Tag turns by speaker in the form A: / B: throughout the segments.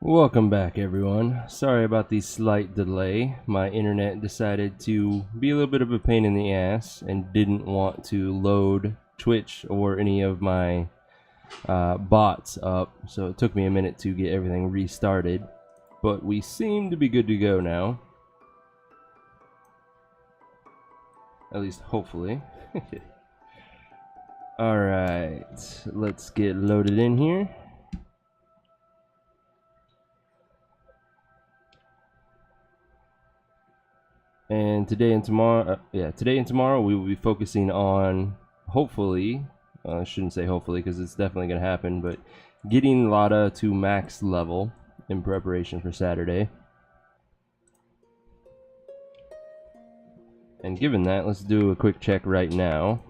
A: Welcome back, everyone. Sorry about the slight delay. My internet decided to be a little bit of a pain in the ass and didn't want to load Twitch or any of my bots up, so it took me a minute to get everything restarted. But we seem to be good to go now. At least, hopefully. Alright, let's get loaded in here. And today and tomorrow, we will be focusing on, hopefully, I shouldn't say hopefully because it's definitely going to happen, but getting Lada to max level in preparation for Saturday. And given that, let's do a quick check right now.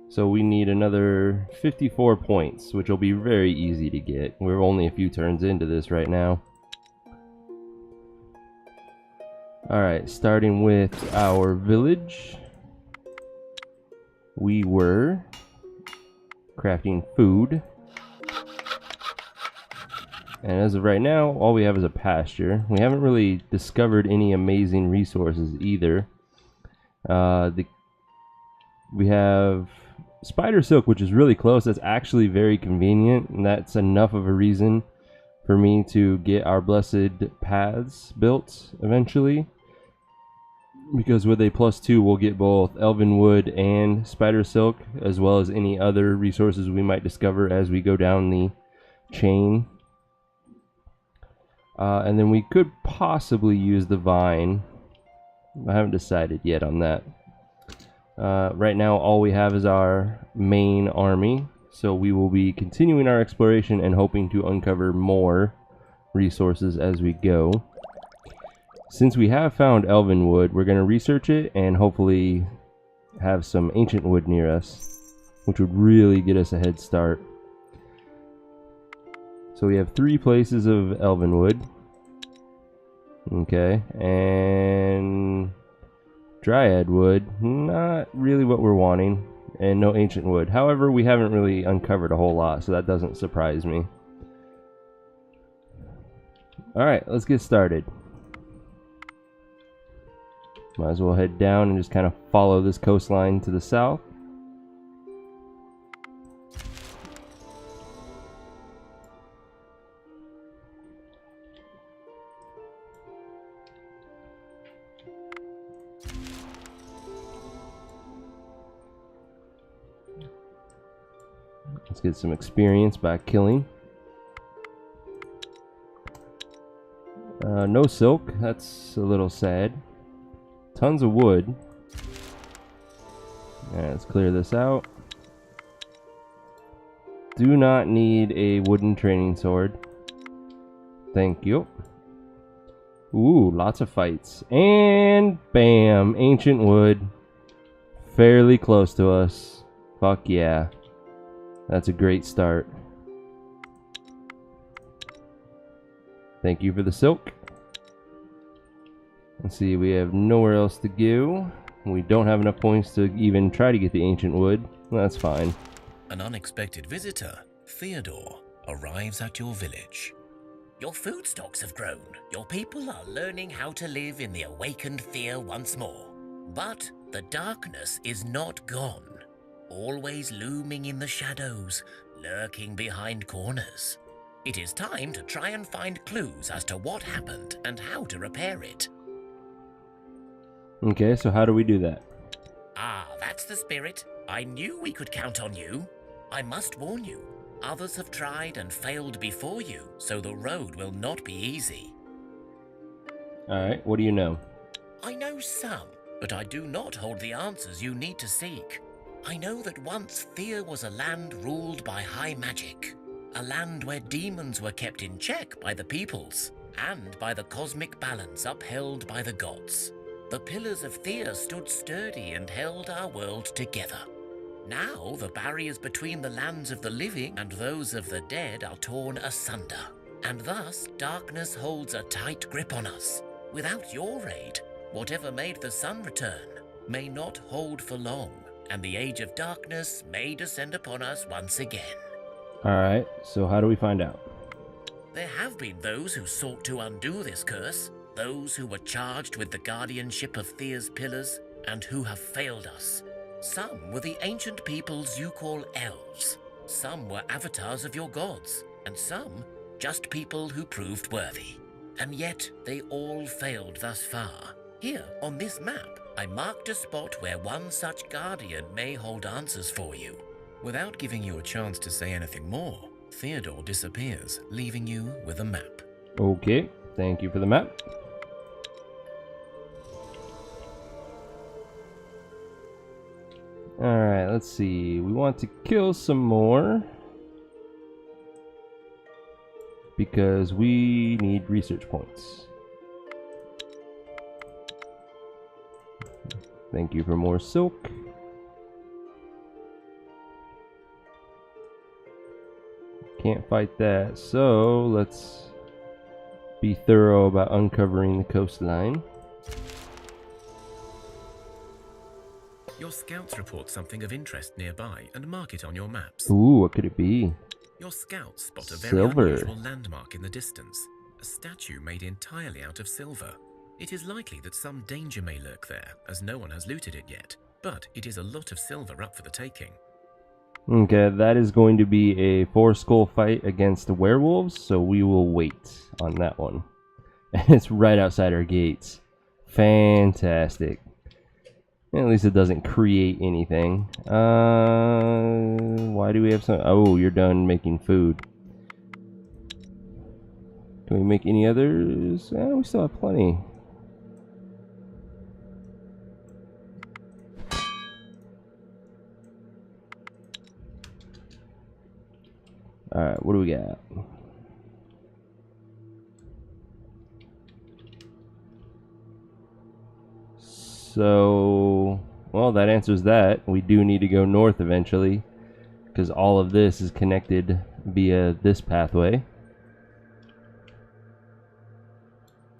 A: So we need another 54 points, which will be very easy to get. We're only a few turns into this right now. Alright, starting with our village. We were crafting food. And as of right now, all we have is a pasture. We haven't really discovered any amazing resources either. We have spider silk, which is really close. That's actually very convenient, and that's enough of a reason for me to get our blessed paths built eventually. Because with a +2, we'll get both elven wood and spider silk, as well as any other resources we might discover as we go down the chain. And then we could possibly use the vine. I haven't decided yet on that. Right now, all we have is our main army, so we will be continuing our exploration and hoping to uncover more resources as we go. Since we have found elven wood, we're going to research it and hopefully have some ancient wood near us, which would really get us a head start. So we have 3 places of elven wood. Okay, and dryad wood, not really what we're wanting, and no ancient wood. However, we haven't really uncovered a whole lot, so that doesn't surprise me. Alright, let's get started. Might as well head down and just kind of follow this coastline to the south. Let's get some experience by killing. No silk, that's a little sad. Tons of wood. Alright, let's clear this out. Do not need a wooden training sword. Thank you. Ooh, lots of fights. And bam! Ancient wood. Fairly close to us. Fuck yeah. That's a great start. Thank you for the silk. Let's see, we have nowhere else to go. We don't have enough points to even try to get the ancient wood. That's fine.
B: An unexpected visitor, Theodore, arrives at your village. Your food stocks have grown. Your people are learning how to live in the awakened Thea once more. But the darkness is not gone. Always looming in the shadows, lurking behind corners. It is time to try and find clues as to what happened and how to repair it.
A: Okay, so how do we do that?
B: Ah, that's the spirit. I knew we could count on you. I must warn you, others have tried and failed before you, so the road will not be easy.
A: Alright, what do you know?
B: I know some, but I do not hold the answers you need to seek. I know that once Thea was a land ruled by high magic. A land where demons were kept in check by the peoples, and by the cosmic balance upheld by the gods. The pillars of Thea stood sturdy and held our world together. Now the barriers between the lands of the living and those of the dead are torn asunder, and thus darkness holds a tight grip on us. Without your aid, whatever made the sun return may not hold for long, and the age of darkness may descend upon us once again.
A: Alright, so how do we find out?
B: There have been those who sought to undo this curse, those who were charged with the guardianship of Thea's pillars, and who have failed us. Some were the ancient peoples you call elves. Some were avatars of your gods, and some just people who proved worthy. And yet they all failed thus far. Here, on this map, I marked a spot where one such guardian may hold answers for you. Without giving you a chance to say anything more, Theodore disappears, leaving you with a map.
A: Okay, thank you for the map. Alright, let's see. We want to kill some more because we need research points. Thank you for more silk. Can't fight that, so let's be thorough about uncovering the coastline.
C: Your scouts report something of interest nearby and mark it on your maps.
A: Ooh, what could it be?
C: Your scouts spot a very
A: Silver.
C: unusual landmark in the distance, a statue made entirely out of silver. It is likely that some danger may lurk there, as no one has looted it yet, but it is a lot of silver up for the taking.
A: Okay, that is going to be a 4-skull fight against the werewolves, so we will wait on that one. And it's right outside our gates. Fantastic. At least it doesn't create anything. Why do we have some? Oh, you're done making food. Can we make any others? We still have plenty. Alright, what do we got? So, well, that answers that. We do need to go north eventually, because all of this is connected via this pathway.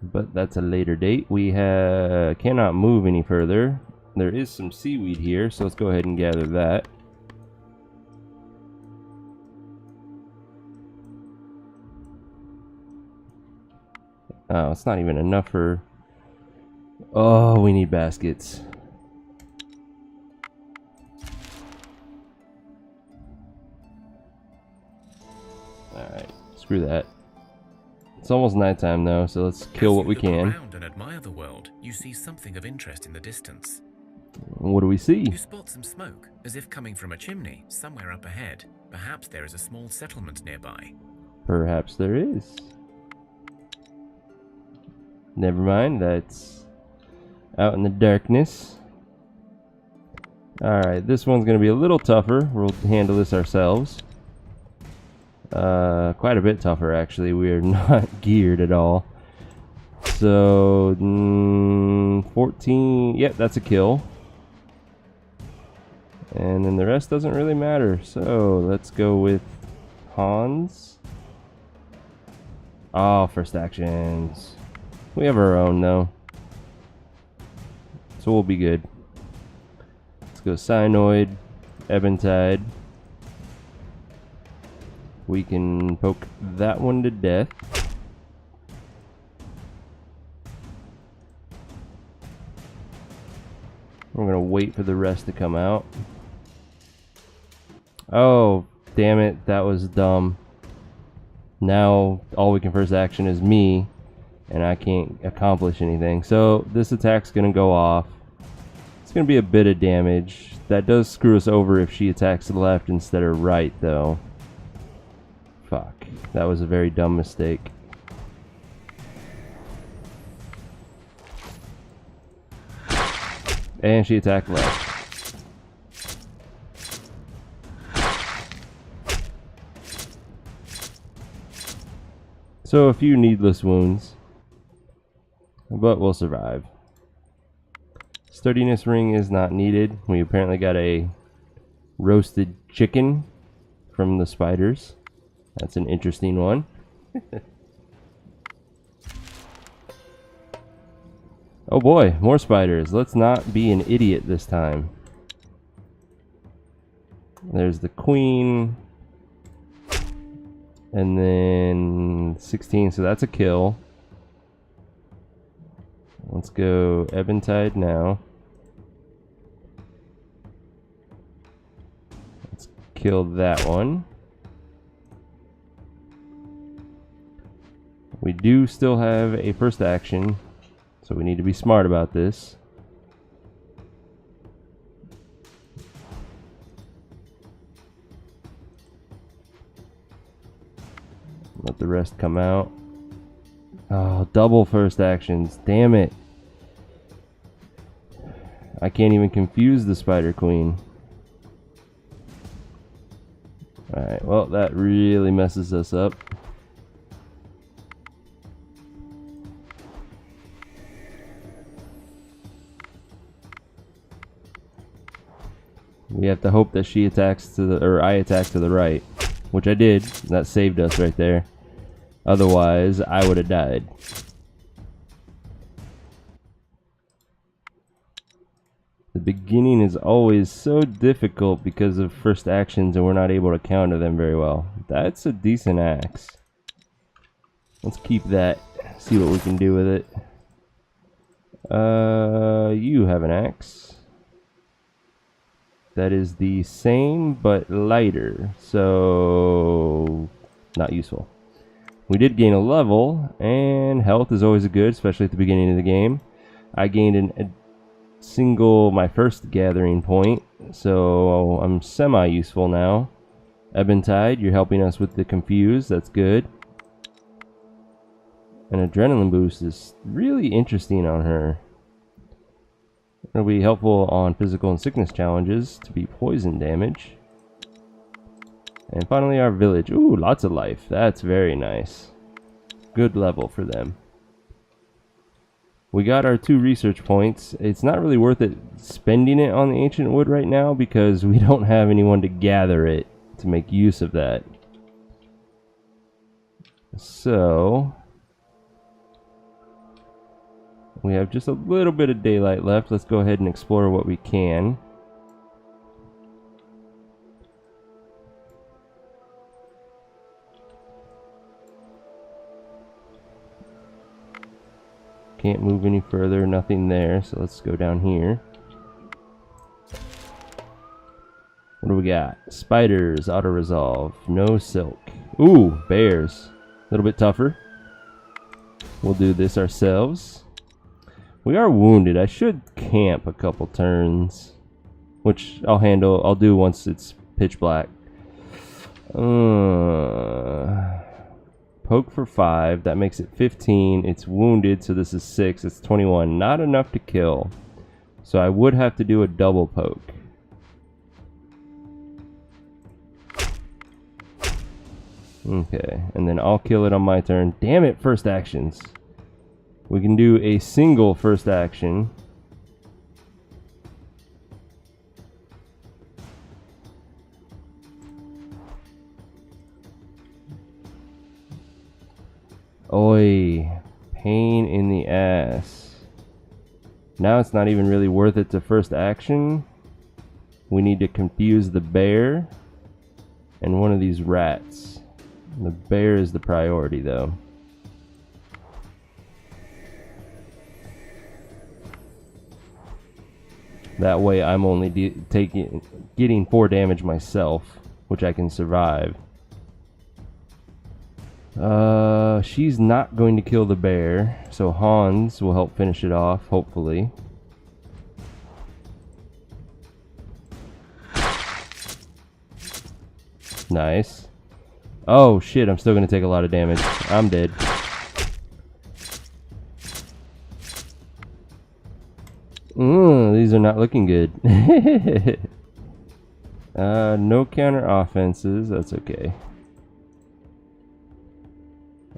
A: But that's a later date. We cannot move any further. There is some seaweed here, so let's go ahead and gather that. Oh, it's not even enough for... Oh, we need baskets. Alright, screw that. It's almost nighttime though, so let's kill what we can.
C: As you look around and admire the world, you see something of interest in the distance.
A: What do we see?
C: You spot some smoke, as if coming from a chimney, somewhere up ahead. Perhaps there is a small settlement nearby.
A: Perhaps there is. Never mind, that's out in the darkness. Alright, this one's going to be a little tougher. We'll handle this ourselves. Quite a bit tougher, actually. We are not geared at all. So, 14. Yep, that's a kill. And then the rest doesn't really matter. So, let's go with Hans. Oh, first actions. We have our own, though. So we'll be good. Let's go Cyanoid, Ebentide. We can poke that one to death. We're gonna wait for the rest to come out. Oh, damn it, that was dumb. Now all we can first action is me, and I can't accomplish anything. So this attack's gonna go off. It's gonna be a bit of damage. That does screw us over if she attacks left instead of right, though. Fuck. That was a very dumb mistake. And she attacked left. So a few needless wounds. But we'll survive. Sturdiness ring is not needed. We apparently got a roasted chicken from the spiders. That's an interesting one. Oh boy, more spiders. Let's not be an idiot this time. There's the queen. And then 16, so that's a kill. Let's go Eventide now. Let's kill that one. We do still have a first action, so we need to be smart about this. Let the rest come out. Oh, double first actions. Damn it. I can't even confuse the Spider Queen. Alright, well, that really messes us up. We have to hope that she attacks to the, or I attack to the right, which I did. That saved us right there. Otherwise, I would have died. The beginning is always so difficult because of first actions and we're not able to counter them very well. That's a decent axe. Let's keep that, see what we can do with it. You have an axe. That is the same but lighter, so not useful. We did gain a level, and health is always good, especially at the beginning of the game. I gained my first gathering point, so I'm semi-useful now. Eventide, you're helping us with the confused, that's good. An adrenaline boost is really interesting on her. It'll be helpful on physical and sickness challenges to be poison damage. And finally our village. Ooh, lots of life. That's very nice. Good level for them. We got our 2 research points. It's not really worth it spending it on the ancient wood right now because we don't have anyone to gather it to make use of that. So we have just a little bit of daylight left. Let's go ahead and explore what we can. Can't move any further, nothing there, so let's go down here. What do we got? Spiders, auto-resolve, no silk. Ooh, bears. A little bit tougher. We'll do this ourselves. We are wounded. I should camp a couple turns, which I'll do once it's pitch black. Poke for 5. That makes it 15. It's wounded, so this is 6. It's 21. Not enough to kill. So I would have to do a double poke. Okay, and then I'll kill it on my turn. Damn it, first actions. We can do a single first action. Oi, pain in the ass. Now it's not even really worth it to first action. We need to confuse the bear and one of these rats. The bear is the priority though. That way I'm only getting 4 damage myself, which I can survive. She's not going to kill the bear, so Hans will help finish it off, hopefully. Nice. Oh shit, I'm still going to take a lot of damage. I'm dead. These are not looking good. No counter offenses, that's okay.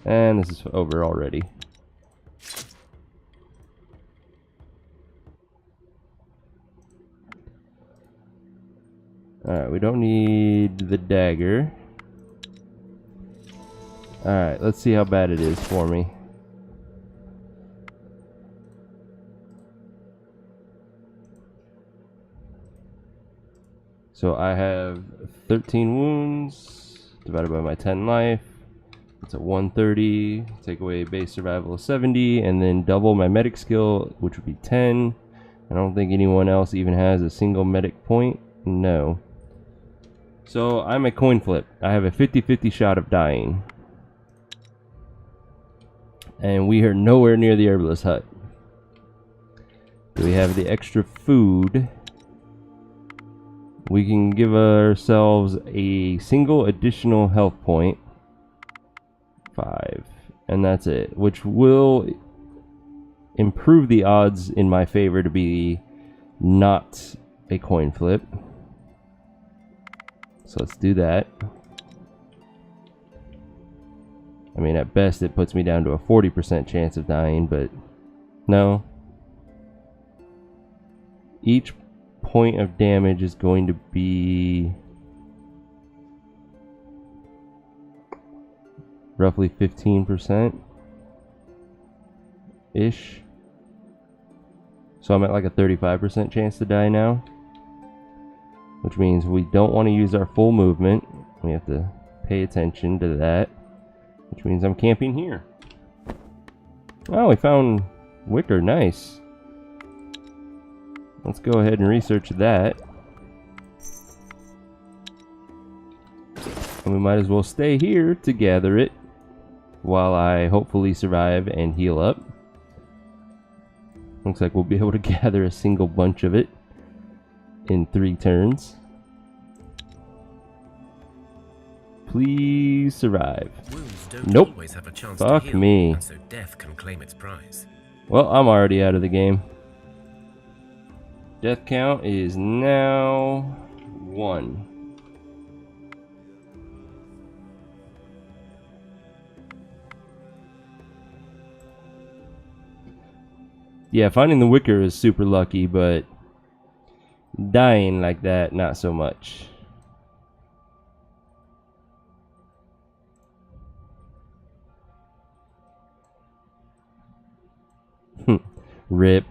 A: And this is over already. Alright, we don't need the dagger. Alright, let's see how bad it is for me. So I have 13 wounds divided by my 10 life. It's a 130. Take away base survival of 70, and then double my medic skill, which would be 10. I don't think anyone else even has a single medic point. No. So I'm a coin flip. I have a 50-50 shot of dying. And we are nowhere near the herbalist hut. Do we have the extra food? We can give ourselves a single additional health point. 5. And that's it. Which will improve the odds in my favor to be not a coin flip. So let's do that. I mean, at best it puts me down to a 40% chance of dying, but no. Each point of damage is going to be roughly 15% ish. So I'm at like a 35% chance to die now, which means we don't want to use our full movement. We have to pay attention to that, which means I'm camping here. Oh, we found wicker. Nice. Let's go ahead and research that. And we might as well stay here to gather it while I hopefully survive and heal up. Looks like we'll be able to gather a single bunch of it in 3 turns. Please survive.
C: Wounds don't
A: Nope.
C: always have a chance
A: Fuck
C: to heal,
A: me.
C: and so death can claim its prize.
A: Well, I'm already out of the game. Death count is now 1. Yeah, finding the wicker is super lucky, but dying like that, not so much. Rip.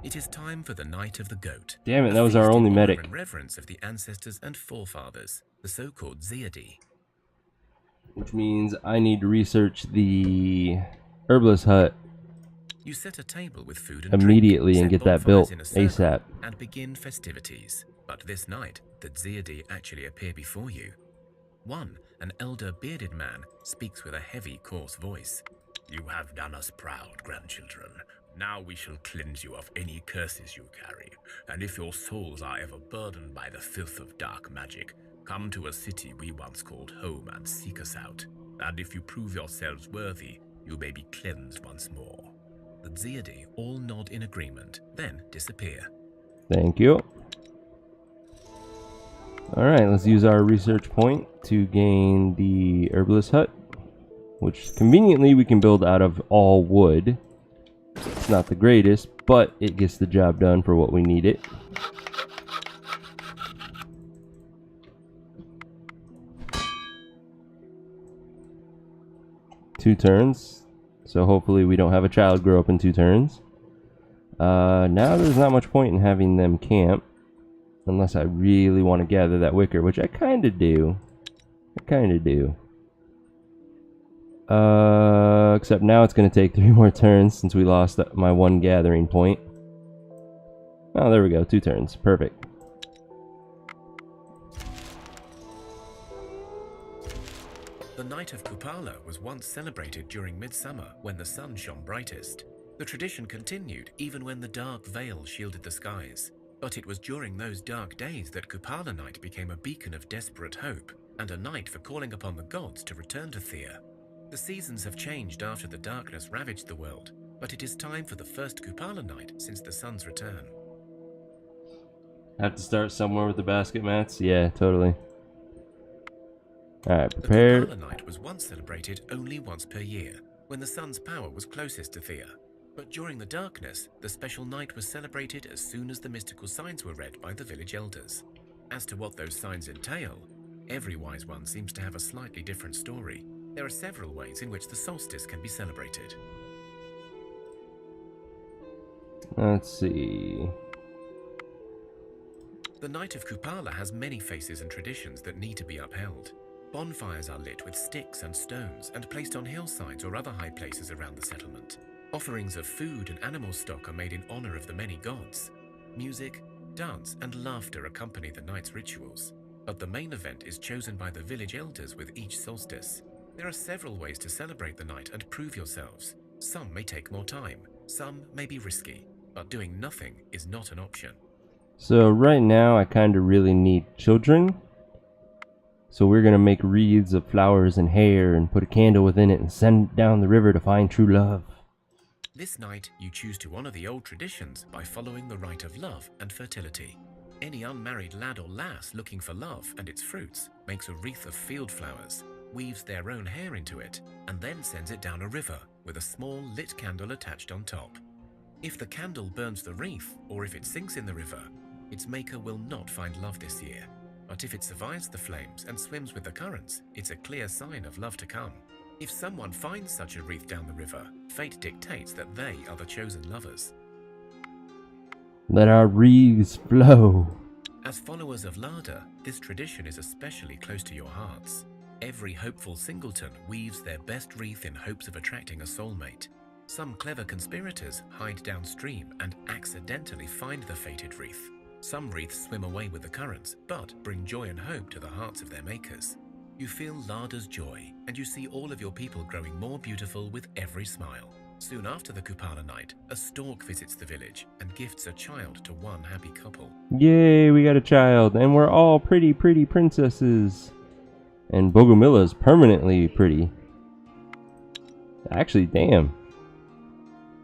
C: It is time for the Night of the Goat.
A: Damn it,
C: a
A: that was our
C: feast in
A: only
C: honor
A: medic.
C: and reverence of the ancestors and forefathers, the so-called Zeadi.
A: Which means I need to research the herbalist hut
C: You set a table with food and
A: immediately
C: drink,
A: and
C: set
A: get that
C: bonfires
A: built
C: in a circle,
A: ASAP.
C: and begin festivities. But this night, the Zeadi actually appear before you. One, an elder bearded man, speaks with a heavy, coarse voice.
D: You have done us proud, grandchildren. Now we shall cleanse you of any curses you carry, and if your souls are ever burdened by the filth of dark magic, come to a city we once called home and seek us out. And if you prove yourselves worthy, you may be cleansed once more.
C: The Zeadi all nod in agreement, then disappear.
A: Thank you. Alright, let's use our research point to gain the herbalist hut, which conveniently we can build out of all wood. It's not the greatest, but it gets the job done for what we need it. Two turns, so hopefully we don't have a child grow up in 2 turns. Now there's not much point in having them camp, unless I really want to gather that wicker, which I kind of do. Except now it's going to take 3 more turns since we lost my 1 gathering point. Oh, there we go. 2 turns. Perfect.
C: The Night of Kupala was once celebrated during midsummer when the sun shone brightest. The tradition continued even when the dark veil shielded the skies. But it was during those dark days that Kupala Night became a beacon of desperate hope and a night for calling upon the gods to return to Thea. The seasons have changed after the darkness ravaged the world, but it is time for the first Kupala Night since the sun's return.
A: Have to start somewhere with the basket mats? Yeah, totally. Alright, prepare.
C: The Kupala Night was once celebrated only once per year, when the sun's power was closest to Thea. But during the darkness, the special night was celebrated as soon as the mystical signs were read by the village elders. As to what those signs entail, every wise one seems to have a slightly different story. There are several ways in which the solstice can be celebrated.
A: Let's see.
C: The Night of Kupala has many faces and traditions that need to be upheld. Bonfires are lit with sticks and stones and placed on hillsides or other high places around the settlement. Offerings of food and animal stock are made in honor of the many gods. Music, dance, and laughter accompany the night's rituals. But the main event is chosen by the village elders with each solstice. There are several ways to celebrate the night and prove yourselves. Some may take more time, some may be risky, but doing nothing is not an option.
A: So right now I kind of really need children. So we're going to make wreaths of flowers and hair and put a candle within it and send it down the river to find true love.
C: This night, you choose to honor the old traditions by following the rite of love and fertility. Any unmarried lad or lass looking for love and its fruits makes a wreath of field flowers, weaves their own hair into it, and then sends it down a river with a small lit candle attached on top. If the candle burns the wreath, or if it sinks in the river, its maker will not find love this year. But if it survives the flames and swims with the currents, it's a clear sign of love to come. If someone finds such a wreath down the river, fate dictates that they are the chosen lovers.
A: Let our wreaths flow.
C: As followers of Lada, this tradition is especially close to your hearts. Every hopeful singleton weaves their best wreath in hopes of attracting a soulmate. Some clever conspirators hide downstream and accidentally find the fated wreath. Some wreaths swim away with the currents, but bring joy and hope to the hearts of their makers. You feel Lada's joy, and you see all of your people growing more beautiful with every smile. Soon after the Kupala night, a stork visits the village and gifts a child to one happy couple.
A: Yay, we got a child, and we're all pretty princesses. And Bogomilla's permanently pretty. Actually, damn.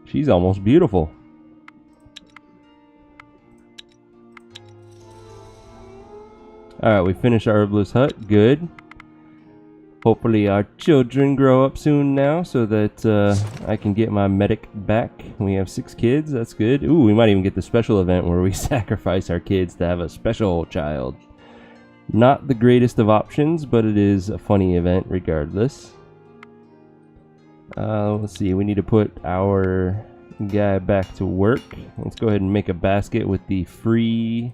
A: She's almost beautiful. Alright, we finished our herbalist hut. Good. Hopefully our children grow up soon now so that I can get my medic back. We have 6 kids. That's good. Ooh, we might even get the special event where we sacrifice our kids to have a special child. Not the greatest of options, but it is a funny event regardless. Let's see. We need to put our guy back to work. Let's go ahead and make a basket with the free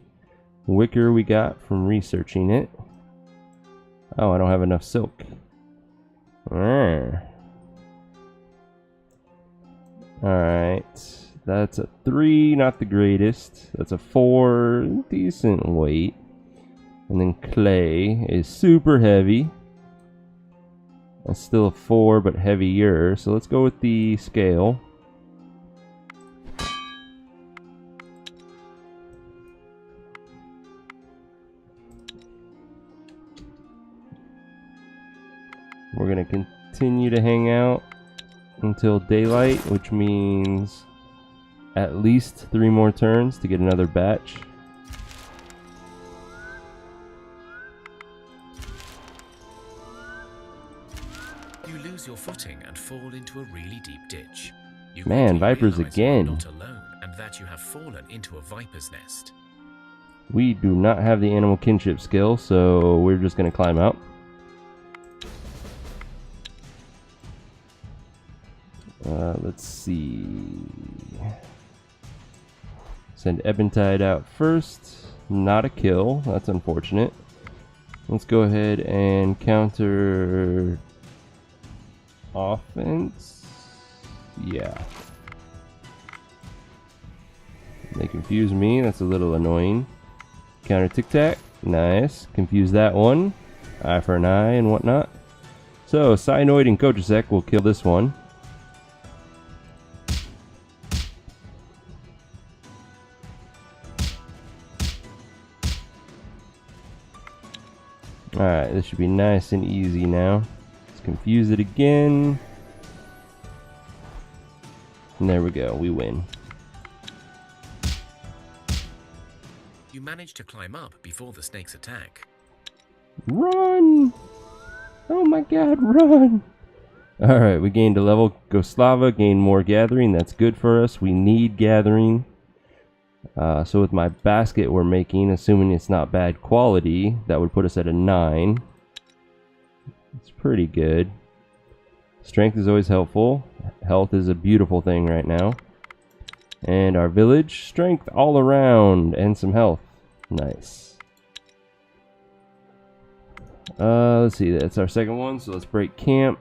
A: wicker we got from researching it. Oh, I don't have enough silk. Alright, that's a 3, not the greatest. That's a 4, decent weight. And then clay is super heavy. That's still a 4, but heavier. So let's go with the scale. We're going to continue to hang out until daylight, which means at least 3 more turns to get another batch.
C: You lose your footing and fall into a really deep ditch. You
A: Man,
C: quickly
A: vipers
C: realize you're
A: again.
C: not alone, and that you have fallen into a viper's nest.
A: We do not have the animal kinship skill, so we're just going to climb out. Let's see. Send Ebentide out first. Not a kill. That's unfortunate. Let's go ahead and counter offense. Yeah. They confuse me. That's a little annoying. Counter tic tac. Nice. Confuse that one. Eye for an eye and whatnot. So Cyanoid and Kochasek will kill this one. Alright, this should be nice and easy now. Let's confuse it again. And there we go, we win.
C: You manage to climb up before the snake's attack.
A: Run! Oh my god, run! Alright, we gained a level. Go Slava, gain more gathering. That's good for us. We need gathering. So with my basket we're making, assuming it's not bad quality, that would put us at a 9. It's pretty good. Strength is always helpful. Health is a beautiful thing right now. And our village, strength all around and some health. Nice. Let's see, that's our second one, so let's break camp.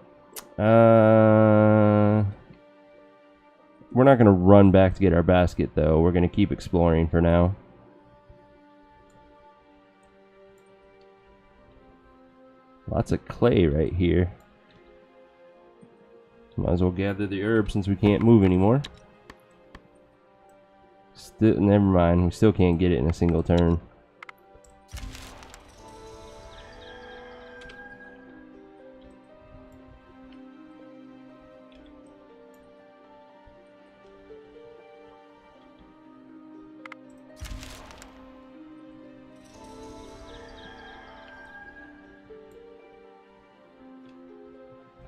A: We're not going to run back to get our basket, though. We're going to keep exploring for now. Lots of clay right here. Might as well gather the herbs since we can't move anymore. Still, never mind, we still can't get it in a single turn.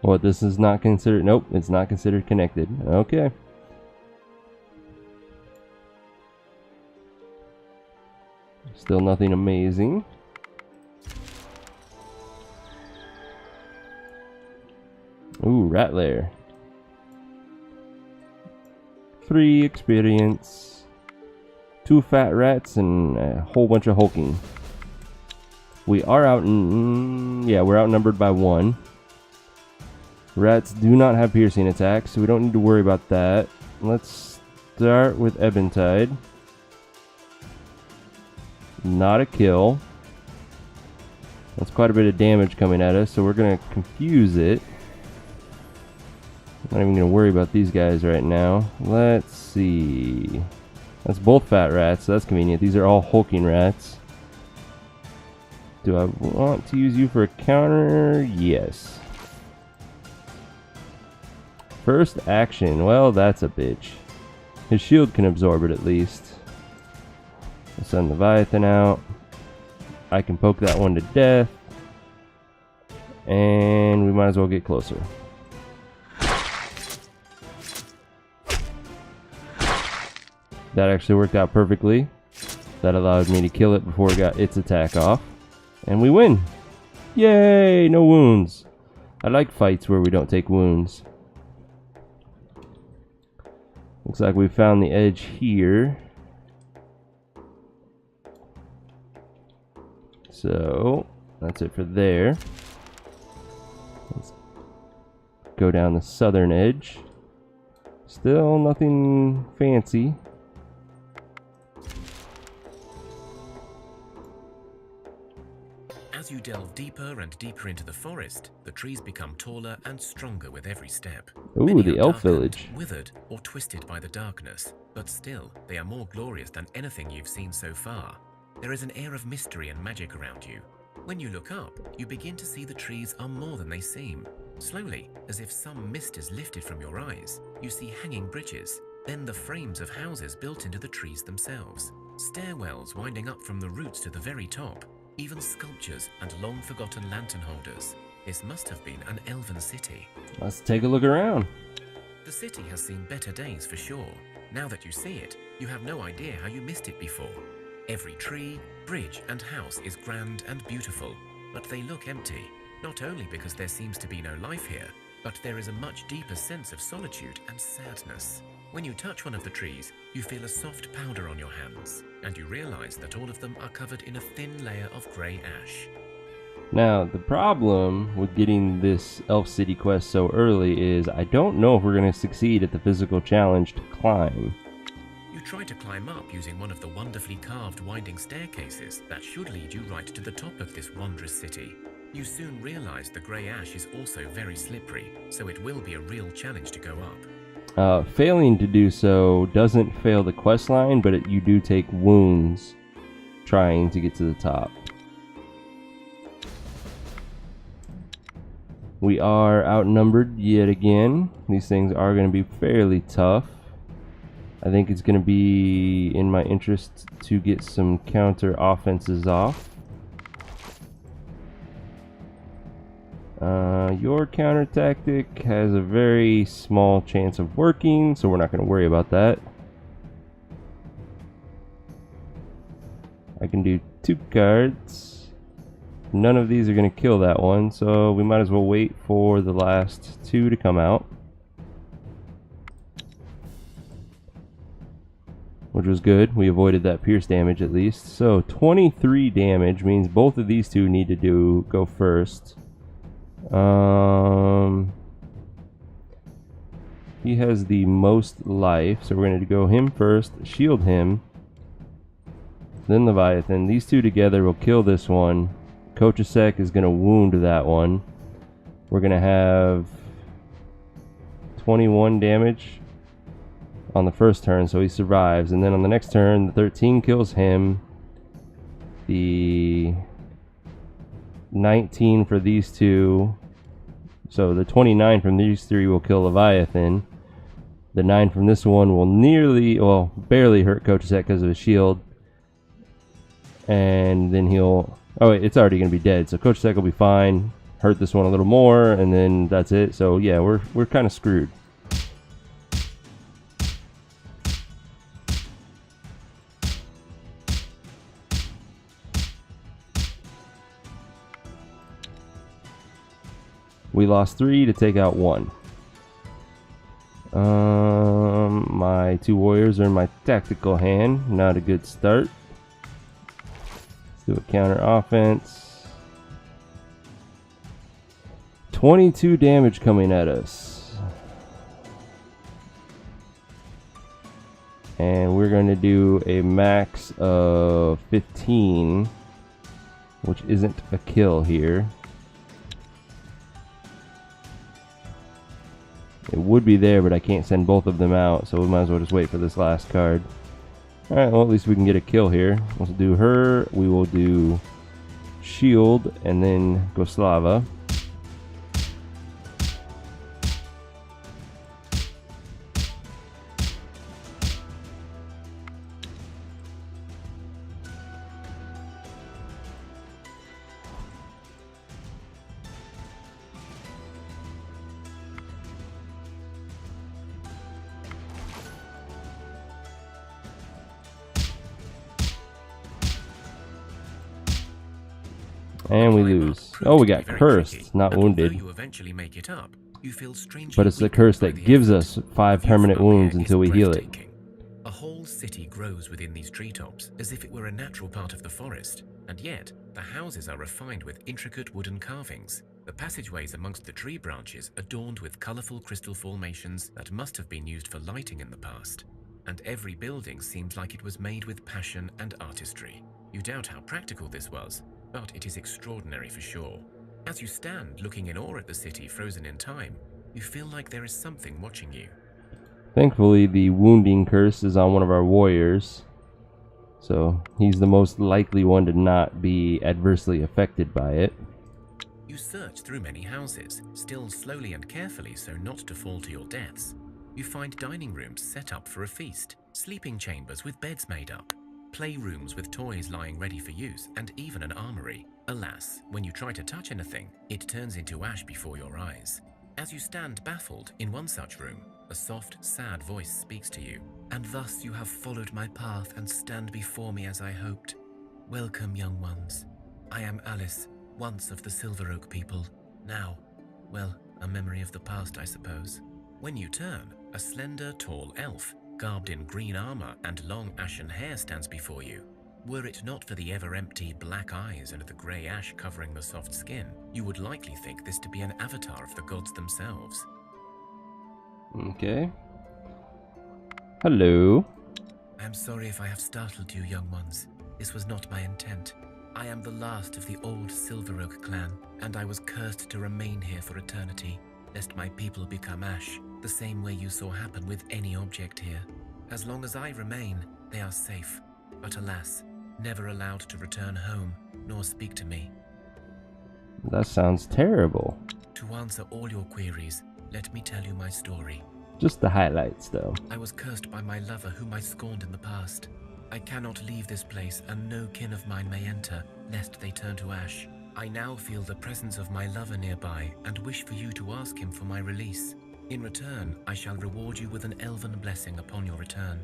A: What, this is not considered? Nope, it's not considered connected. Okay. Still nothing amazing. Ooh, rat lair. 3 experience. 2 fat rats and a whole bunch of hulking. We are out in... yeah, we're outnumbered by 1. Rats do not have piercing attacks, so we don't need to worry about that. Let's start with Ebentide. Not a kill. That's quite a bit of damage coming at us, so we're going to confuse it. Not even going to worry about these guys right now. Let's see. That's both fat rats, so that's convenient. These are all hulking rats. Do I want to use you for a counter? Yes. First action. Well, that's a bitch. His shield can absorb it at least. I'll send Leviathan out. I can poke that one to death. And we might as well get closer. That actually worked out perfectly. That allowed me to kill it before it got its attack off. And we win! Yay! No wounds. I like fights where we don't take wounds. Looks like we found the edge here. So, that's it for there. Let's go down the southern edge. Still nothing fancy.
C: As you delve deeper and deeper into the forest, the trees become taller and stronger with every step.
A: Ooh,
C: Many
A: the
C: are
A: elf
C: darkened,
A: village.
C: withered or twisted by the darkness, but still, they are more glorious than anything you've seen so far. There is an air of mystery and magic around you. When you look up, you begin to see the trees are more than they seem. Slowly, as if some mist is lifted from your eyes, you see hanging bridges, then the frames of houses built into the trees themselves, stairwells winding up from the roots to the very top, even sculptures and long-forgotten lantern holders. This must have been an elven city.
A: Let's take a look around.
C: The city has seen better days for sure. Now that you see it, you have no idea how you missed it before. Every tree, bridge and house is grand and beautiful, but they look empty, not only because there seems to be no life here, but there is a much deeper sense of solitude and sadness. When you touch one of the trees, you feel a soft powder on your hands, and you realize that all of them are covered in a thin layer of grey ash.
A: Now, the problem with getting this Elf City quest so early is I don't know if we're going to succeed at the physical challenge to climb.
C: You try to climb up using one of the wonderfully carved winding staircases that should lead you right to the top of this wondrous city. You soon realize the grey ash is also very slippery, so it will be a real challenge to go up.
A: Failing to do so doesn't fail the quest line, but you do take wounds trying to get to the top. We are outnumbered yet again. These things are going to be fairly tough. I think it's going to be in my interest to get some counter offenses off. Your counter tactic has a very small chance of working, so we're not going to worry about that. I can do 2 cards. None of these are going to kill that one, so we might as well wait for the last 2 to come out. which was good. We avoided that pierce damage at least. So 23 damage means both of these two need to go first. He has the most life, so we're going to go him first, shield him, then Leviathan. These two together will kill this one. Kochasek is going to wound that one. We're going to have 21 damage on the first turn, so he survives. And then on the next turn, the 13 kills him. The 19 for these two. So the 29 from these three will kill Leviathan. The 9 from this one will barely hurt Kochasek because of his shield. And then he'll... Oh wait, it's already going to be dead, so Kochasek will be fine. Hurt this one a little more, and then that's it. So yeah, we're kind of screwed. We lost 3 to take out 1. My 2 warriors are in my tactical hand. Not a good start. Let's do a counter offense. 22 damage coming at us. And we're going to do a max of 15, which isn't a kill here. It would be there, but I can't send both of them out, so we might as well just wait for this last card. Alright, well at least we can get a kill here. Let's do her. We will do shield, and then Goslava. And we lose. Oh, we got cursed, not wounded.
C: You eventually make it up, you feel strangely
A: But it's the
C: weakened
A: curse
C: by
A: that
C: the
A: gives
C: effort.
A: us 5
C: The view
A: permanent
C: from up
A: wounds
C: here
A: until
C: is
A: we heal it.
C: breathtaking. A whole city grows within these treetops, as if it were a natural part of the forest. And yet, the houses are refined with intricate wooden carvings. The passageways amongst the tree branches adorned with colorful crystal formations that must have been used for lighting in the past. And every building seems like it was made with passion and artistry. You doubt how practical this was, but it is extraordinary for sure. As you stand looking in awe at the city frozen in time, you feel like there is something watching you.
A: Thankfully, the wounding curse is on one of our warriors, so he's the most likely one to not be adversely affected by it.
C: You search through many houses, still slowly and carefully so not to fall to your deaths. You find dining rooms set up for a feast, sleeping chambers with beds made up, playrooms with toys lying ready for use, and even an armory. Alas, when you try to touch anything, it turns into ash before your eyes. As you stand baffled in one such room, a soft, sad voice speaks to you. And thus you have followed my path and stand before me as I hoped. Welcome, young ones. I am Alice, once of the Silver Oak people. Now, well, a memory of the past, I suppose. When you turn, a slender, tall elf, garbed in green armor and long ashen hair, stands before you. Were it not for the ever-empty black eyes and the grey ash covering the soft skin, you would likely think this to be an avatar of the gods themselves.
A: Okay. Hello.
C: I am sorry if I have startled you, young ones. This was not my intent. I am the last of the old Silver Oak clan, and I was cursed to remain here for eternity, lest my people become ash, the same way you saw happen with any object here. As long as I remain, they are safe, but alas, never allowed to return home, nor speak to me.
A: That sounds terrible.
C: To answer all your queries, let me tell you my story.
A: Just the highlights, though.
C: I was cursed by my lover whom I scorned in the past. I cannot leave this place, and no kin of mine may enter, lest they turn to ash. I now feel the presence of my lover nearby, and wish for you to ask him for my release. In return, I shall reward you with an elven blessing upon your return.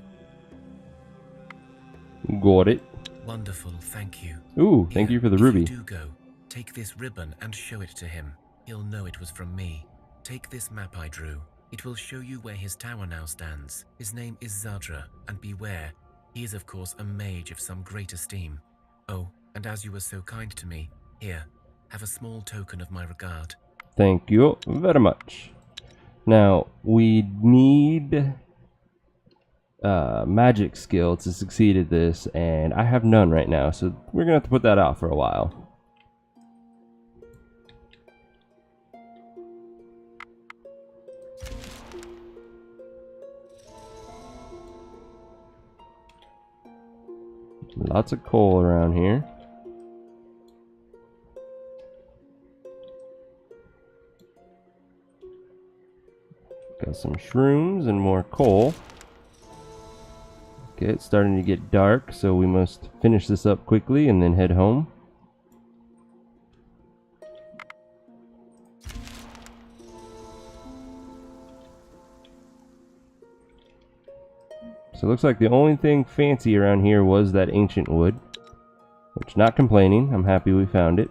A: Got it.
C: Wonderful, thank you.
A: Ooh, thank you for the ruby.
C: If you do go, take this ribbon and show it to him. He'll know it was from me. Take this map I drew. It will show you where his tower now stands. His name is Zadra, and beware, He is, of course, a mage of some great esteem. Oh, and as you were so kind to me, here, have a small token of my regard.
A: Thank you very much. Now, we need magic skill to succeed at this, and I have none right now, so we're gonna have to put that out for a while. Lots of coal around here. Got some shrooms and more coal. Okay, it's starting to get dark, so we must finish this up quickly and then head home. So it looks like the only thing fancy around here was that ancient wood. Which, not complaining, I'm happy we found it.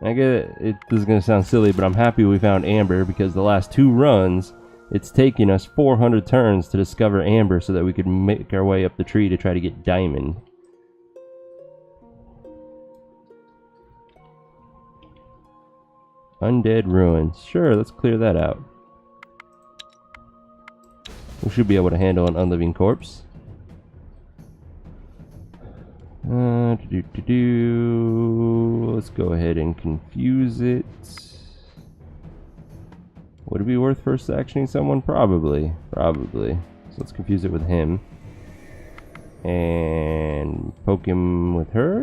A: I get it, this is going to sound silly, but I'm happy we found amber because the last 2 runs, it's taken us 400 turns to discover amber so that we could make our way up the tree to try to get diamond. Undead ruins. Sure, let's clear that out. We should be able to handle an unliving corpse. Let's go ahead and confuse it. Would it be worth first actioning someone? Probably. Probably. So let's confuse it with him. And poke him with her.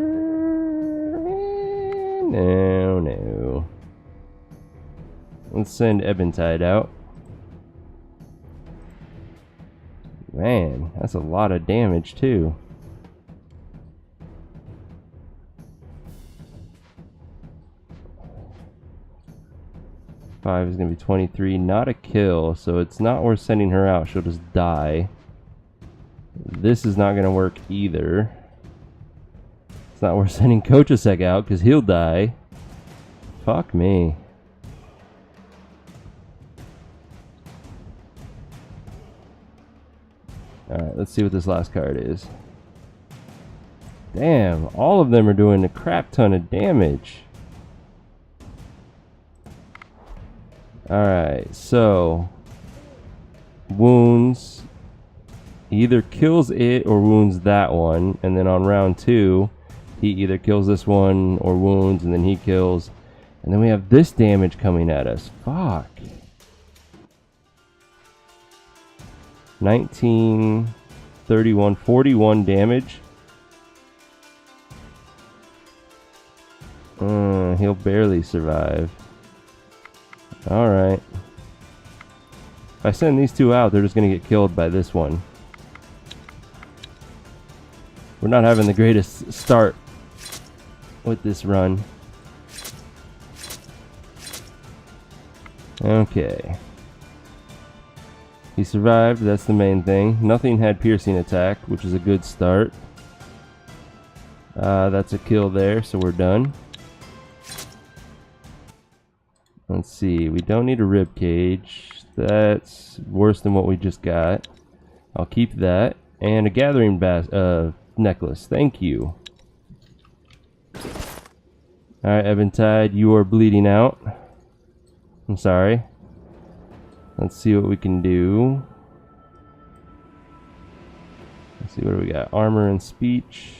A: No, no. Let's send Eventide out. Man, that's a lot of damage too. Five is going to be 23. Not a kill, so it's not worth sending her out. She'll just die. This is not going to work either. It's not worth sending Kochasek out because he'll die. Fuck me. Alright, let's see what this last card is. Damn, all of them are doing a crap ton of damage. Alright, so wounds either kills it or wounds that one, and then on round 2 he either kills this one or wounds, and then he kills, and then we have this damage coming at us. Fuck. 19, 31, 41 damage. He'll barely survive. Alright. If I send these 2 out, they're just going to get killed by this one. We're not having the greatest start with this run. Okay. He survived, that's the main thing. Nothing had piercing attack, which is a good start. That's a kill there, so we're done. Let's see, we don't need a rib cage. That's worse than what we just got. I'll keep that. And a gathering necklace, thank you. Alright, Eventide, you are bleeding out. I'm sorry. Let's see what we can do. Let's see, what do we got? Armor and speech.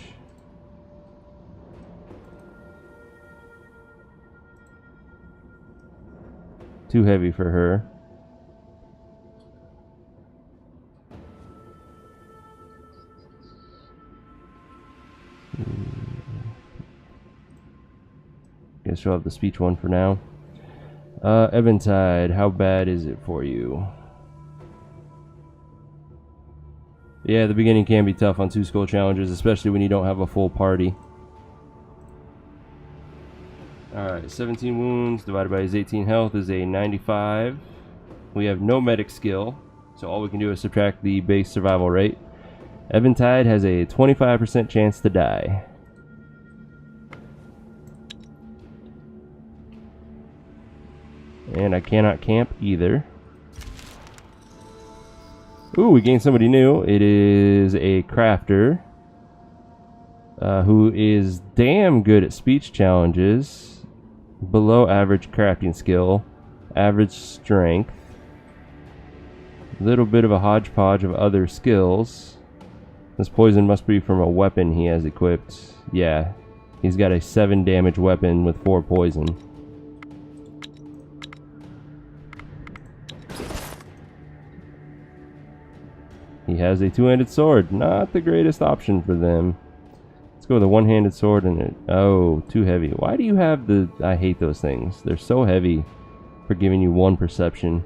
A: Too heavy for her. Guess we'll have the speech one for now. Eventide, how bad is it for you? Yeah, the beginning can be tough on 2 skull challenges, especially when you don't have a full party. Alright, 17 wounds divided by his 18 health is a 95. We have no medic skill, so all we can do is subtract the base survival rate. Eventide has a 25% chance to die. And I cannot camp either. Ooh, we gained somebody new. It is a crafter who is damn good at speech challenges. Below average crafting skill, average strength. Little bit of a hodgepodge of other skills. This poison must be from a weapon he has equipped. Yeah, he's got a 7 damage weapon with 4 poison. He has a 2-handed sword. Not the greatest option for them. Let's go with a 1-handed sword and it. Oh, too heavy. Why do you have the... I hate those things. They're so heavy for giving you 1 perception.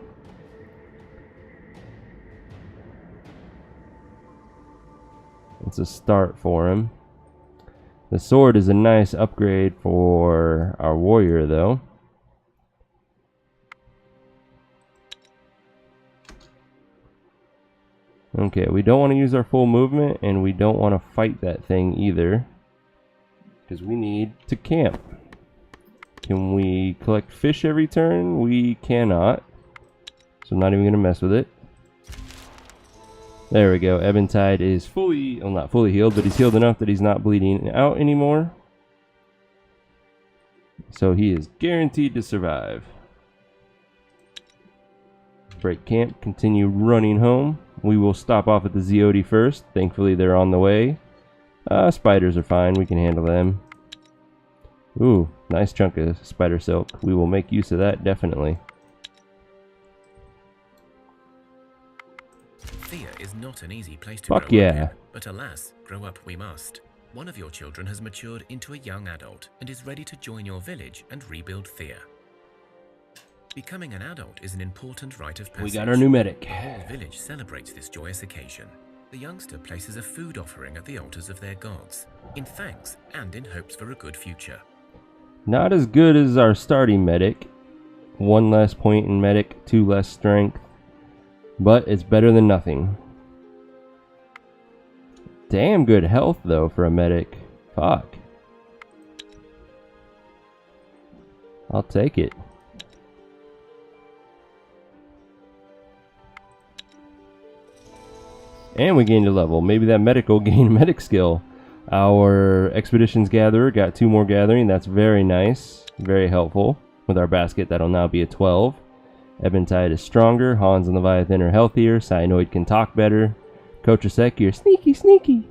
A: It's a start for him. The sword is a nice upgrade for our warrior, though. Okay, we don't want to use our full movement, and we don't want to fight that thing either, because we need to camp. Can we collect fish every turn? We cannot, so I'm not even going to mess with it. There we go. Eventide is fully, well, not fully healed, but he's healed enough that he's not bleeding out anymore. So he is guaranteed to survive. Break camp, continue running home. We will stop off at the Zeody first. Thankfully, they're on the way. Spiders are fine. We can handle them. Ooh, nice chunk of spider silk. We will make use of that, definitely.
C: Thea is not an easy place to
A: Fuck
C: grow
A: yeah.
C: up in, but alas, grow up we must. One of your children has matured into a young adult and is ready to join your village and rebuild Thea. Becoming an adult is an important rite of passage.
A: We got our new medic.
C: The whole village celebrates this joyous occasion. The youngster places a food offering at the altars of their gods, in thanks and in hopes for a good future.
A: Not as good as our starting medic. 1 less point in medic, 2 less strength. But it's better than nothing. Damn good health, though, for a medic. Fuck. I'll take it. And we gained a level. Maybe that medic will gain a medic skill. Our expeditions gatherer got 2 more gathering. That's very nice. Very helpful. With our basket, that'll now be a 12. Eventide is stronger. Hans and Leviathan are healthier. Cyanoid can talk better. Kotrasek, you're sneaky, sneaky.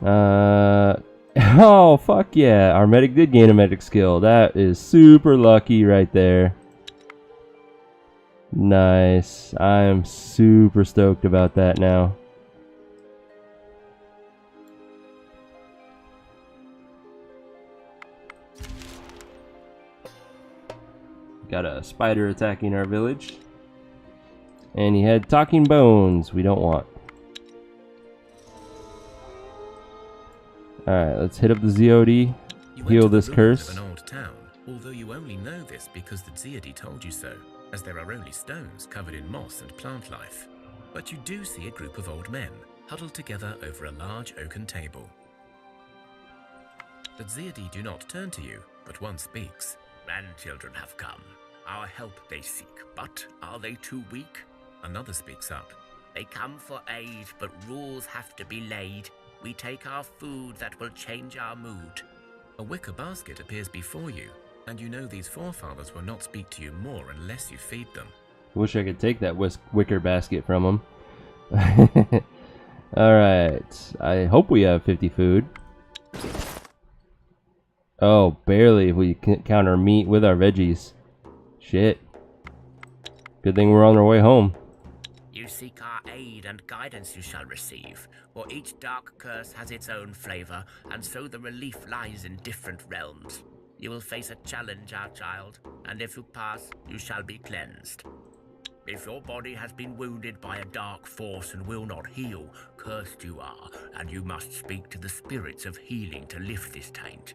A: Oh, fuck yeah. Our medic did gain a medic skill. That is super lucky right there. Nice. I am super stoked about that now. Got a spider attacking our village. And he had talking bones. We don't want. Alright, let's hit up the Zeody. Heal this curse.
C: Of an old town, although you only know this because the Zeody told you so, as there are only stones covered in moss and plant life. But you do see a group of old men huddled together over a large oaken table. The Zeody do not turn to you, but one speaks.
D: Grandchildren have come. Our help they seek, but are they too weak?
C: Another speaks up.
B: They come for aid, but rules have to be laid. We take our food that will change our mood.
C: A wicker basket appears before you, and you know these forefathers will not speak to you more unless you feed them.
A: Wish I could take that wicker basket from him. Alright, I hope we have 50 food. Oh, barely if we count our meat with our veggies. Shit. Good thing we're on our way home.
B: You seek our aid and guidance you shall receive, for each dark curse has its own flavor, and so the relief lies in different realms. You will face a challenge, our child, and if you pass, you shall be cleansed. If your body has been wounded by a dark force and will not heal, cursed you are, and you must speak to the spirits of healing to lift this taint.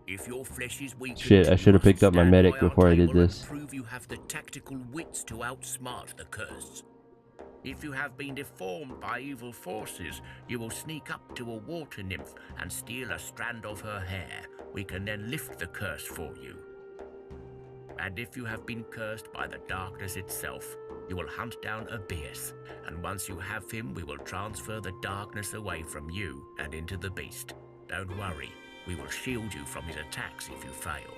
B: If your flesh is weak,
A: shit, I should have picked up my medic before I did this.
B: Prove you have the tactical wits to outsmart the curse. If you have been deformed by evil forces, you will sneak up to a water nymph and steal a strand of her hair. We can then lift the curse for you. And if you have been cursed by the darkness itself, You will hunt down Abyss, and once you have him, we will transfer the darkness away from you and into the beast. Don't worry, we will shield you from his attacks if you fail.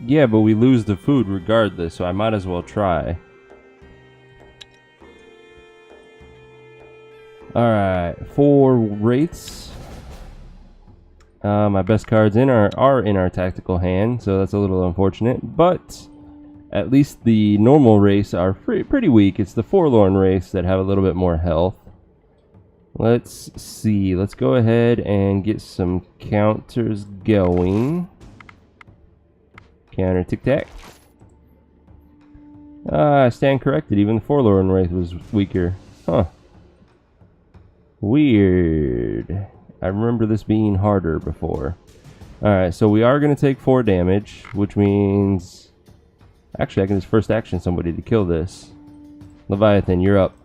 A: Yeah, but we lose the food regardless, so I might as well try. Alright, 4 wraiths. My best cards are in our tactical hand, so that's a little unfortunate, but at least the normal race are pretty weak. It's the forlorn race that have a little bit more health. Let's see. Let's go ahead and get some counters going. Counter tic-tac. I stand corrected. Even the forlorn wraith was weaker. Huh. Weird. I remember this being harder before. Alright, so we are going to take 4 damage, which means... Actually, I can just first action somebody to kill this. Leviathan, you're up.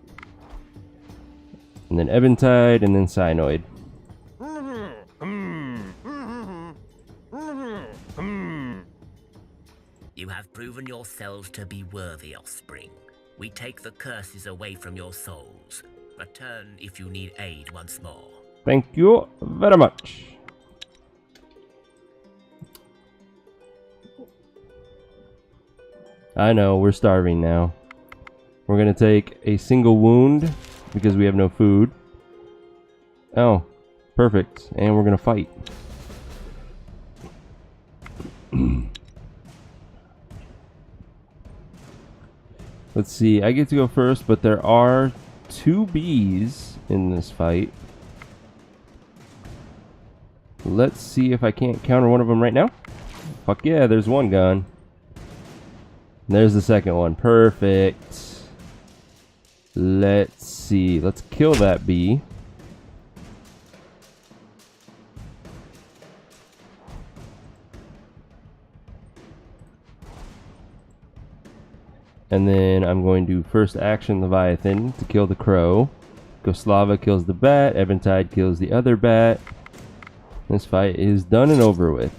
A: And then Eventide, and then Cyanoid.
B: You have proven yourselves to be worthy offspring. We take the curses away from your souls. Return if you need aid once more.
A: Thank you very much. I know, we're starving now. We're gonna take a single wound because we have no food. Oh, perfect. And we're gonna fight. Let's see, I get to go first, but there are 2 bees in this fight. Let's see if I can't counter one of them right now. Fuck yeah, there's one gone. There's the second one. Perfect. Let's see. Let's kill that bee. And then I'm going to first action Leviathan to kill the crow. Goslava kills the bat. Eventide kills the other bat. This fight is done and over with.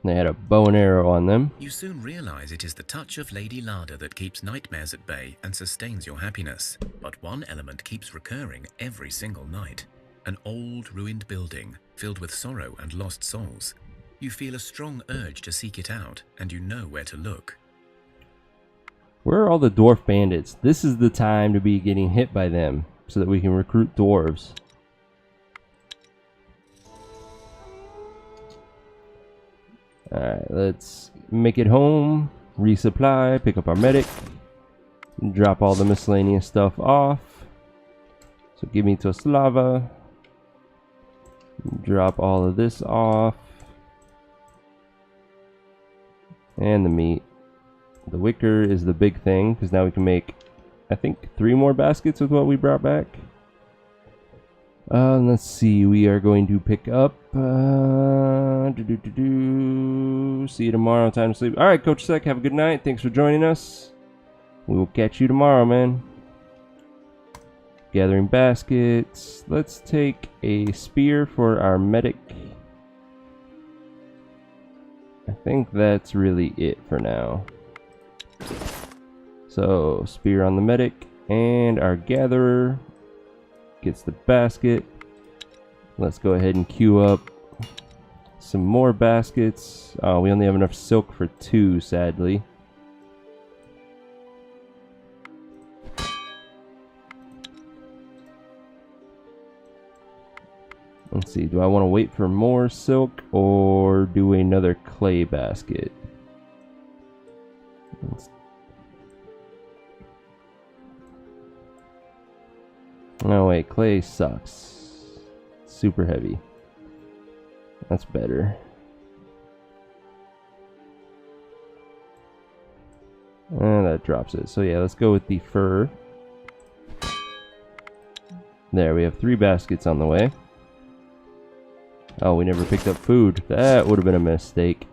A: They had a bow and arrow on them.
C: You soon realize it is the touch of Lady Lada that keeps nightmares at bay and sustains your happiness. But one element keeps recurring every single night. An old, ruined building filled with sorrow and lost souls. You feel a strong urge to seek it out, and you know where to look.
A: Where are all the dwarf bandits? This is the time to be getting hit by them so that we can recruit dwarves. Alright, let's make it home, resupply, pick up our medic, drop all the miscellaneous stuff off. So give me to Slava, drop all of this off, and the meat. The wicker is the big thing, because now we can make, I think, 3 more baskets with what we brought back. Let's see, we are going to pick up, see you tomorrow, time to sleep. Alright, Coach Sec, have a good night, thanks for joining us. We will catch you tomorrow, man. Gathering baskets, let's take a spear for our medic. I think that's really it for now. So, spear on the medic, and our gatherer gets the basket. Let's go ahead and queue up some more baskets. Oh, we only have enough silk for 2, sadly. Let's see, do I want to wait for more silk or do another clay basket? Oh wait, clay sucks. Super heavy. That's better. And that drops it. So yeah, let's go with the fur. There, we have 3 baskets on the way. Oh, we never picked up food. That would have been a mistake.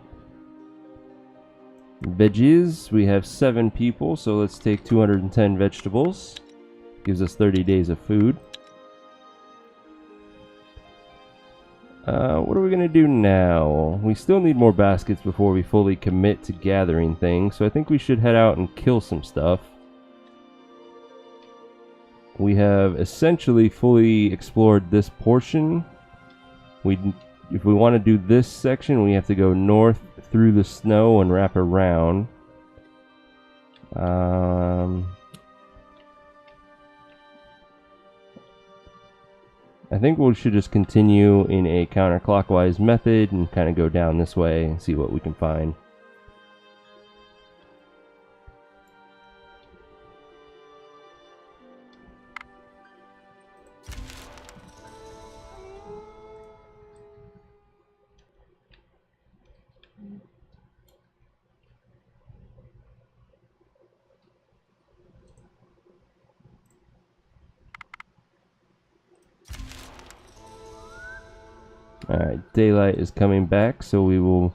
A: Veggies, we have 7 people, so let's take 210 vegetables. Gives us 30 days of food. What are we gonna do now? We still need more baskets before we fully commit to gathering things, so I think we should head out and kill some stuff. We have essentially fully explored this portion. If we want to do this section, we have to go north through the snow and wrap around. I think we should just continue in a counterclockwise method and kind of go down this way and see what we can find. Alright, daylight is coming back, so we will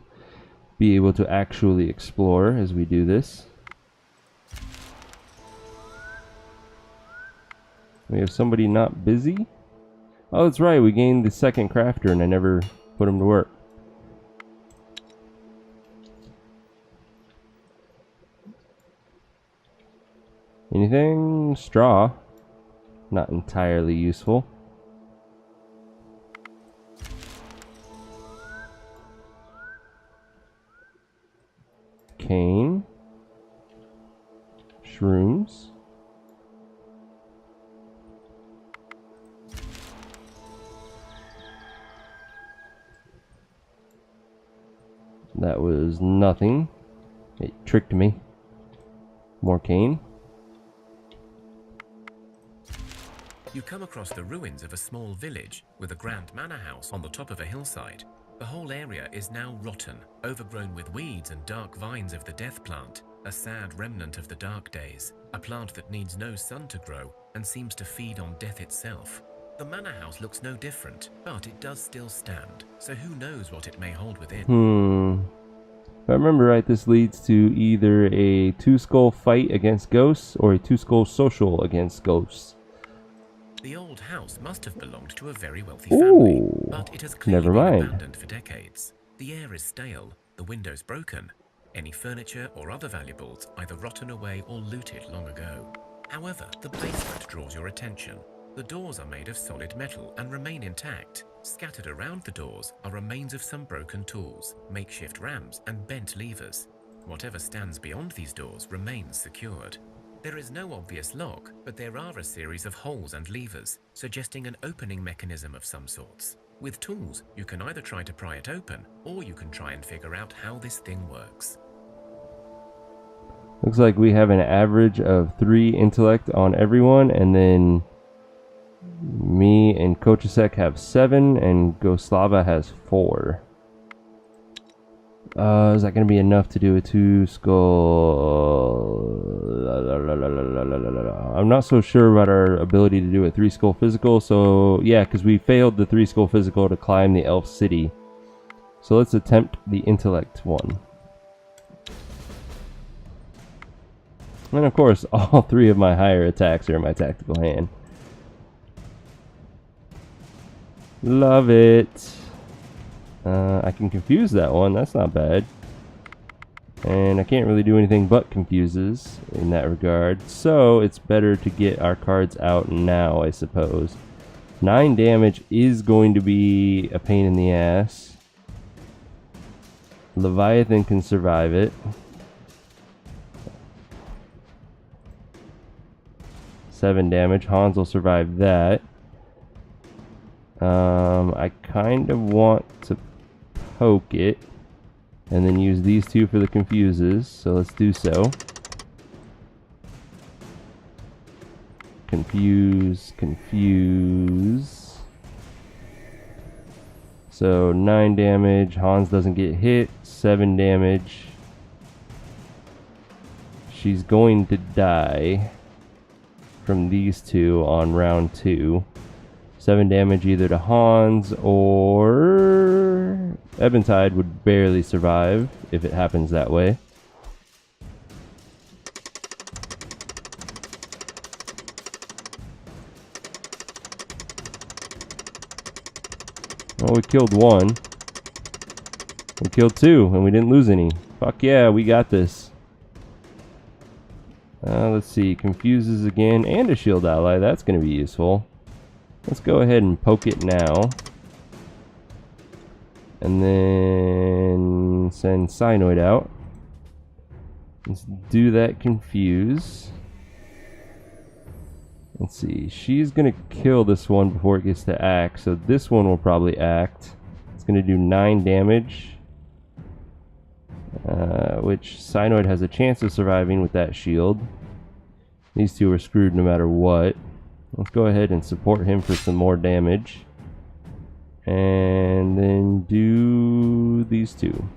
A: be able to actually explore as we do this. We have somebody not busy? Oh, that's right, we gained the second crafter and I never put him to work. Anything? Straw. Not entirely useful. Cane. Shrooms. That was nothing. It tricked me. More cane.
C: You come across the ruins of a small village with a grand manor house on the top of a hillside. The whole area is now rotten, overgrown with weeds and dark vines of the death plant, a sad remnant of the dark days, a plant that needs no sun to grow and seems to feed on death itself. The manor house looks no different, but it does still stand, so who knows what it may hold within.
A: If I remember right, this leads to either a two-skull fight against ghosts or a two-skull social against ghosts.
C: The old house must have belonged to a very wealthy family, but it has clearly been abandoned for decades. The air is stale, the windows broken. Any furniture or other valuables either rotten away or looted long ago. However, the basement draws your attention. The doors are made of solid metal and remain intact. Scattered around the doors are remains of some broken tools, makeshift rams and bent levers. Whatever stands beyond these doors remains secured. There is no obvious lock, but there are a series of holes and levers, suggesting an opening mechanism of some sorts. With tools, you can either try to pry it open, or you can try and figure out how this thing works.
A: Looks like we have an average of 3 intellect on everyone, and then me and Kochasek have 7, and Goslava has 4. Is that going to be enough to do a 2-skull? I'm not so sure about our ability to do a 3-skull physical, so yeah, because we failed the 3-skull physical to climb the elf city. So let's attempt the intellect one. And of course, all 3 of my higher attacks are in my tactical hand. Love it. I can confuse that one, that's not bad. And I can't really do anything but confuses in that regard. So it's better to get our cards out now, I suppose. 9 damage is going to be a pain in the ass. Leviathan can survive it. 7 damage. Hans will survive that. I kind of want to poke it and then use these 2 for the confuses, so let's do so. Confuse, confuse. So 9 damage, Hans doesn't get hit, 7 damage. She's going to die from these 2 on round 2. 7 damage either to Hans or Eventide would barely survive if it happens that way. Oh, we killed one. We killed two, and we didn't lose any. Fuck yeah, we got this. Let's see. Confuses again, and a shield ally. That's going to be useful. Let's go ahead and poke it now. And then send Cyanoid out. Let's do that confuse. Let's see. She's going to kill this one before it gets to act. So this one will probably act. It's going to do 9 damage. Which Cyanoid has a chance of surviving with that shield. These two are screwed no matter what. Let's go ahead and support him for some more damage. And then do these two.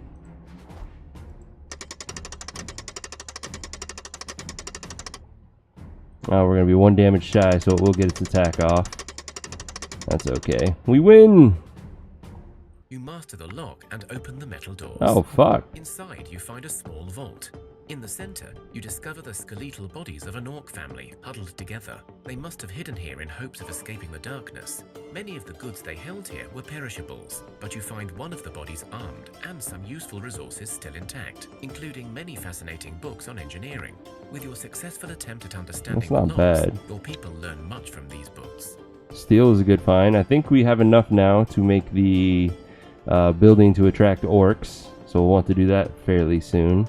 A: Oh, we're going to be 1 damage shy, so it will get its attack off. That's okay. We win!
C: You master the lock and open the metal doors.
A: Oh, fuck.
C: Inside, you find a small vault. In the center, you discover the skeletal bodies of an orc family huddled together. They must have hidden here in hopes of escaping the darkness. Many of the goods they held here were perishables, but you find one of the bodies armed and some useful resources still intact, including many fascinating books on engineering. With your successful attempt at understanding
A: That's not
C: the locks,
A: bad.
C: your people learn much from these books.
A: Steel is a good find. I think we have enough now to make the building to attract orcs, so we'll want to do that fairly soon.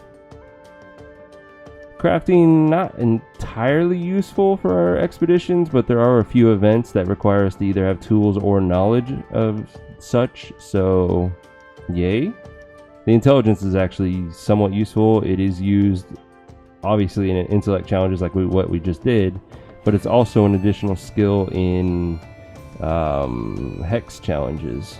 A: Crafting, not entirely useful for our expeditions, but there are a few events that require us to either have tools or knowledge of such, so yay. The intelligence is actually somewhat useful. It is used obviously in intellect challenges like what we just did, but it's also an additional skill in hex challenges.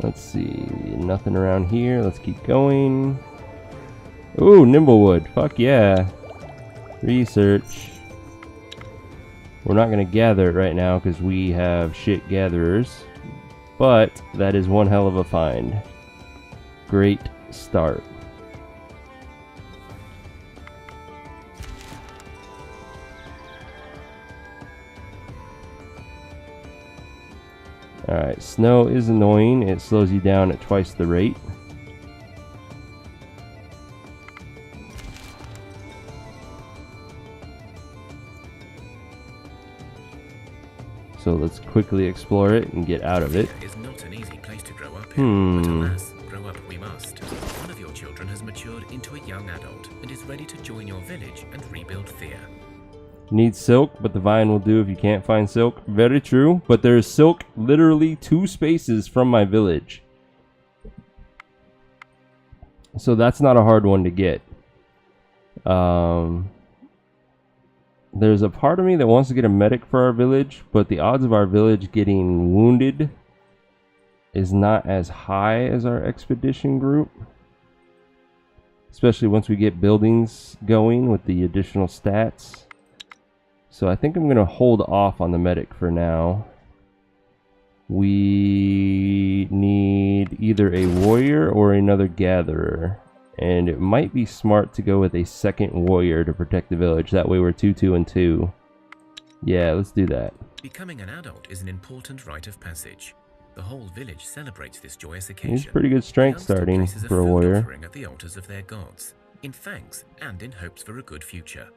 A: Let's see, nothing around here. Let's keep going. Ooh, Nimblewood. Fuck yeah. Research. We're not going to gather it right now because we have shit gatherers. But that is one hell of a find. Great start. Alright, snow is annoying. It slows you down at twice the rate. So let's quickly explore it and get out of it.
C: Thea is not an easy place to grow up in, but alas, grow up we must. One of your children has matured into a young adult and is ready to join your village and rebuild Thea.
A: Needs silk, but the vine will do if you can't find silk. Very true, but there's silk literally 2 spaces from my village. So that's not a hard one to get. There's a part of me that wants to get a medic for our village, but the odds of our village getting wounded is not as high as our expedition group. Especially once we get buildings going with the additional stats. So I think I'm going to hold off on the medic for now. We need either a warrior or another gatherer. And it might be smart to go with a second warrior to protect the village. That way we're 2, 2, and 2. Yeah, let's do that.
C: Becoming an adult is an important rite of passage. The whole village celebrates this joyous occasion.
A: He's pretty good strength starting for a warrior.
C: Offering at the altars of their gods, in thanks and in hopes for a good future.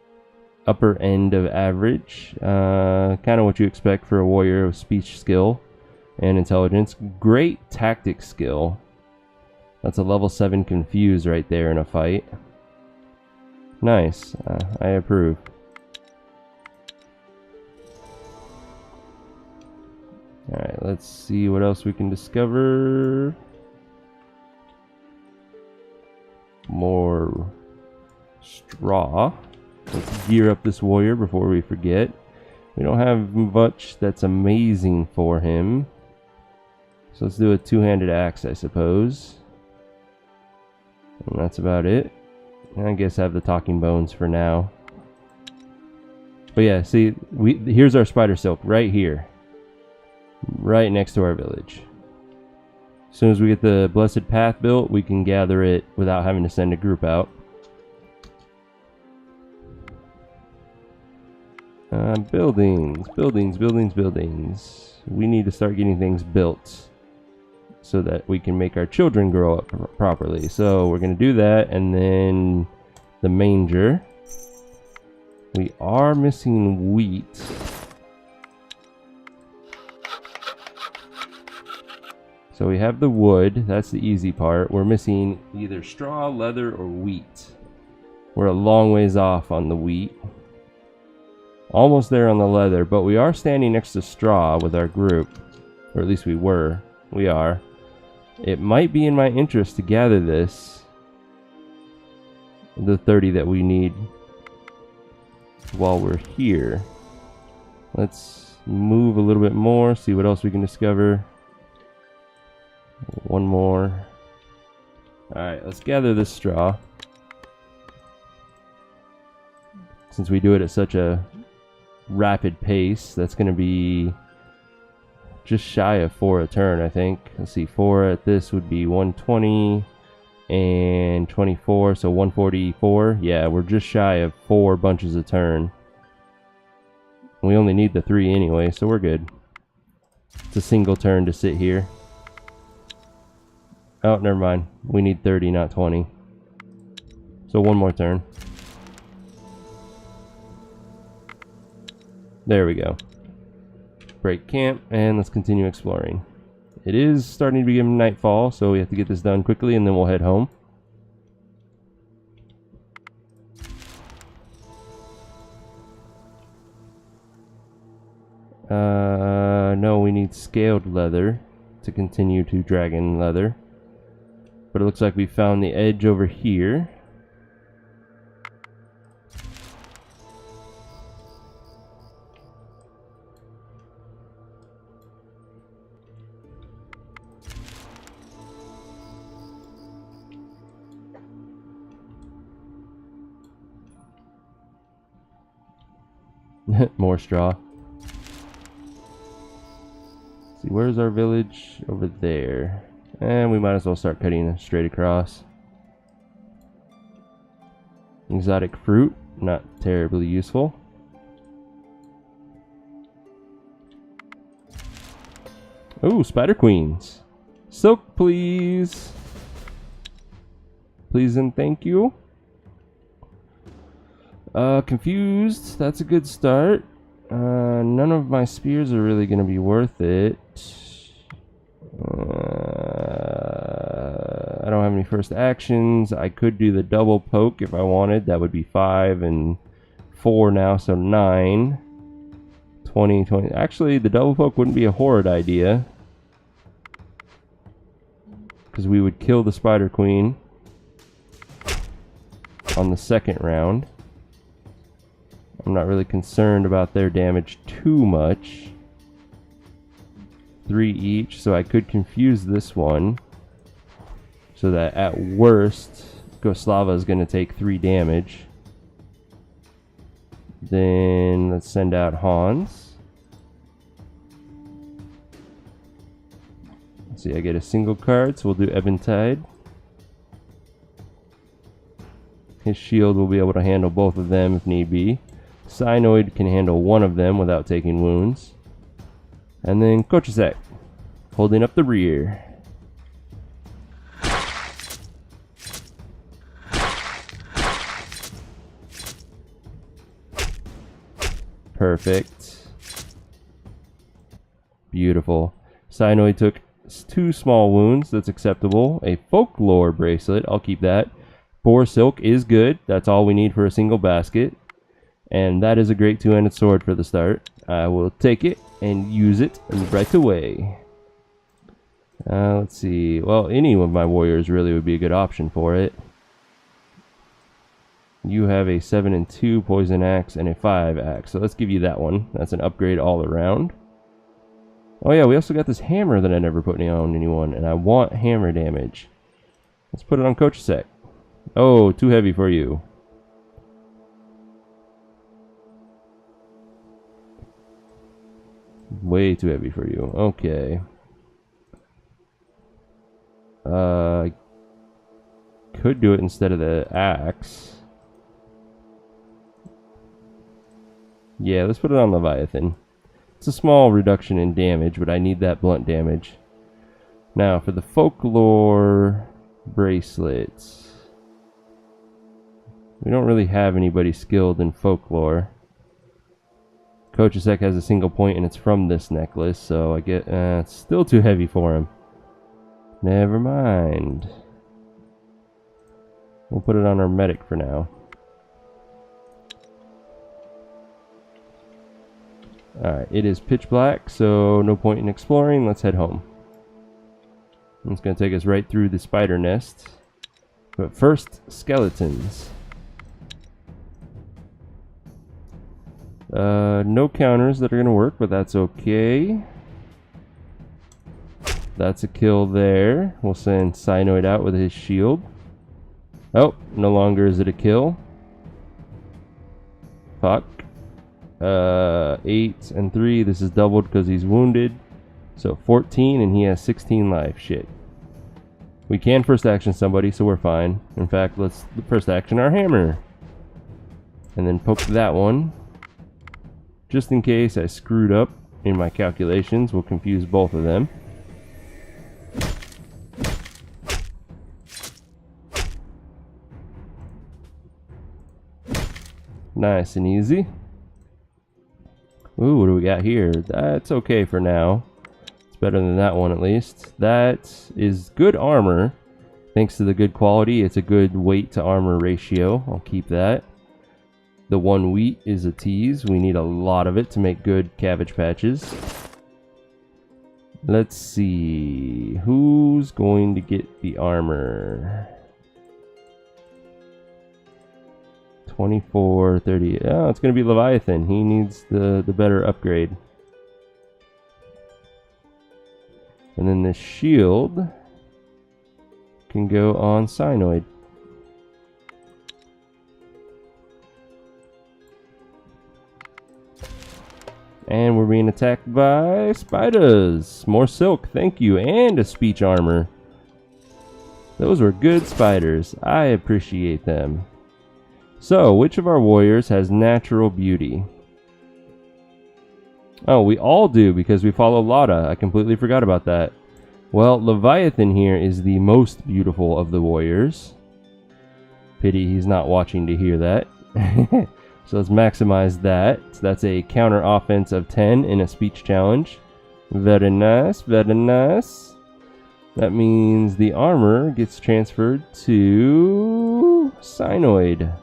A: Upper end of average. Kind of what you expect for a warrior with speech skill and intelligence. Great tactic skill. That's a level 7 confuse right there in a fight. Nice. I approve. Alright, let's see what else we can discover. More straw. Let's gear up this warrior before we forget. We don't have much that's amazing for him. So let's do a 2-handed axe, I suppose. And that's about it. And I guess I have the talking bones for now. But yeah, see, here's our spider silk right here. Right next to our village. As soon as we get the blessed path built, we can gather it without having to send a group out. Buildings, buildings, buildings, buildings. We need to start getting things built so that we can make our children grow up properly. So we're going to do that, and then the manger. We are missing wheat. So we have the wood, that's the easy part. We're missing either straw, leather, or wheat. We're a long ways off on the wheat. Almost there on the leather, but we are standing next to straw with our group. Or at least we were. We are. It might be in my interest to gather this. The 30 that we need while we're here. Let's move a little bit more, see what else we can discover. One more. Alright, let's gather this straw. Since we do it at such a rapid pace, that's going to be just shy of 4 a turn, I think. Let's see, 4 at this would be 120 and 24, so 144. Yeah, we're just shy of 4 bunches a turn. We only need the 3 anyway, so we're good. It's a single turn to sit here. Oh, never mind. We need 30, not 20. So one more turn. There we go. Break camp, and let's continue exploring. It is starting to become nightfall, so we have to get this done quickly, and then we'll head home. No, we need scaled leather to continue to dragon leather. But it looks like we found the edge over here. More straw. Let's see, where's our village? Over there. And we might as well start cutting straight across. Exotic fruit, not terribly useful. Oh, spider queens. Silk, please. Please and thank you. Confused. That's a good start. None of my spears are really going to be worth it. I don't have any first actions. I could do the double poke if I wanted. That would be 5 and 4 now, so 9. 20, 20. Actually, the double poke wouldn't be a horrid idea, because we would kill the spider queen on the second round. I'm not really concerned about their damage too much. 3 each, so I could confuse this one so that at worst Goslava is going to take 3 damage. Then let's send out Hans. Let's see, I get a single card, so we'll do Eventide. His shield will be able to handle both of them if need be. Cyanoid can handle one of them without taking wounds. And then Kochesek, holding up the rear. Perfect. Beautiful. Cyanoid took 2 small wounds. That's acceptable. A folklore bracelet. I'll keep that. 4 silk is good. That's all we need for a single basket. And that is a great 2-handed sword for the start. I will take it and use it right away. Let's see. Well, any of my warriors really would be a good option for it. You have a 7 and 2 poison axe and a 5 axe. So let's give you that one. That's an upgrade all around. Oh yeah, we also got this hammer that I never put on anyone. And I want hammer damage. Let's put it on Kochesek. Oh, too heavy for you. Way too heavy for you. Okay. I could do it instead of the axe. Yeah, let's put it on Leviathan. It's a small reduction in damage, but I need that blunt damage. Now, for the folklore bracelets. We don't really have anybody skilled in folklore. Kochasek has a single point and it's from this necklace, so I get it's still too heavy for him. Never mind. We'll put it on our medic for now. Alright, it is pitch black, so no point in exploring. Let's head home. It's going to take us right through the spider nest. But first, skeletons. No counters that are going to work, but that's okay. That's a kill there. We'll send Cyanoid out with his shield. Oh, no longer is it a kill. Fuck. 8 and 3. This is doubled because he's wounded. So 14 and he has 16 life. Shit. We can first action somebody, so we're fine. In fact, let's first action our hammer. And then poke that one. Just in case I screwed up in my calculations, we'll confuse both of them. Nice and easy. Ooh, what do we got here? That's okay for now. It's better than that one at least. That is good armor. Thanks to the good quality, it's a good weight to armor ratio. I'll keep that. The 1 wheat is a tease. We need a lot of it to make good cabbage patches. Let's see. Who's going to get the armor? 24, 30. Oh, it's going to be Leviathan. He needs the better upgrade. And then the shield can go on Cyanoid. And we're being attacked by spiders. More silk, thank you. And a speech armor. Those were good spiders. I appreciate them. So, which of our warriors has natural beauty? Oh, we all do because we follow Lada. I completely forgot about that. Well, Leviathan here is the most beautiful of the warriors. Pity he's not watching to hear that. So let's maximize that. So that's a counter offense of 10 in a speech challenge. Very nice, very nice. That means the armor gets transferred to Cyanoid.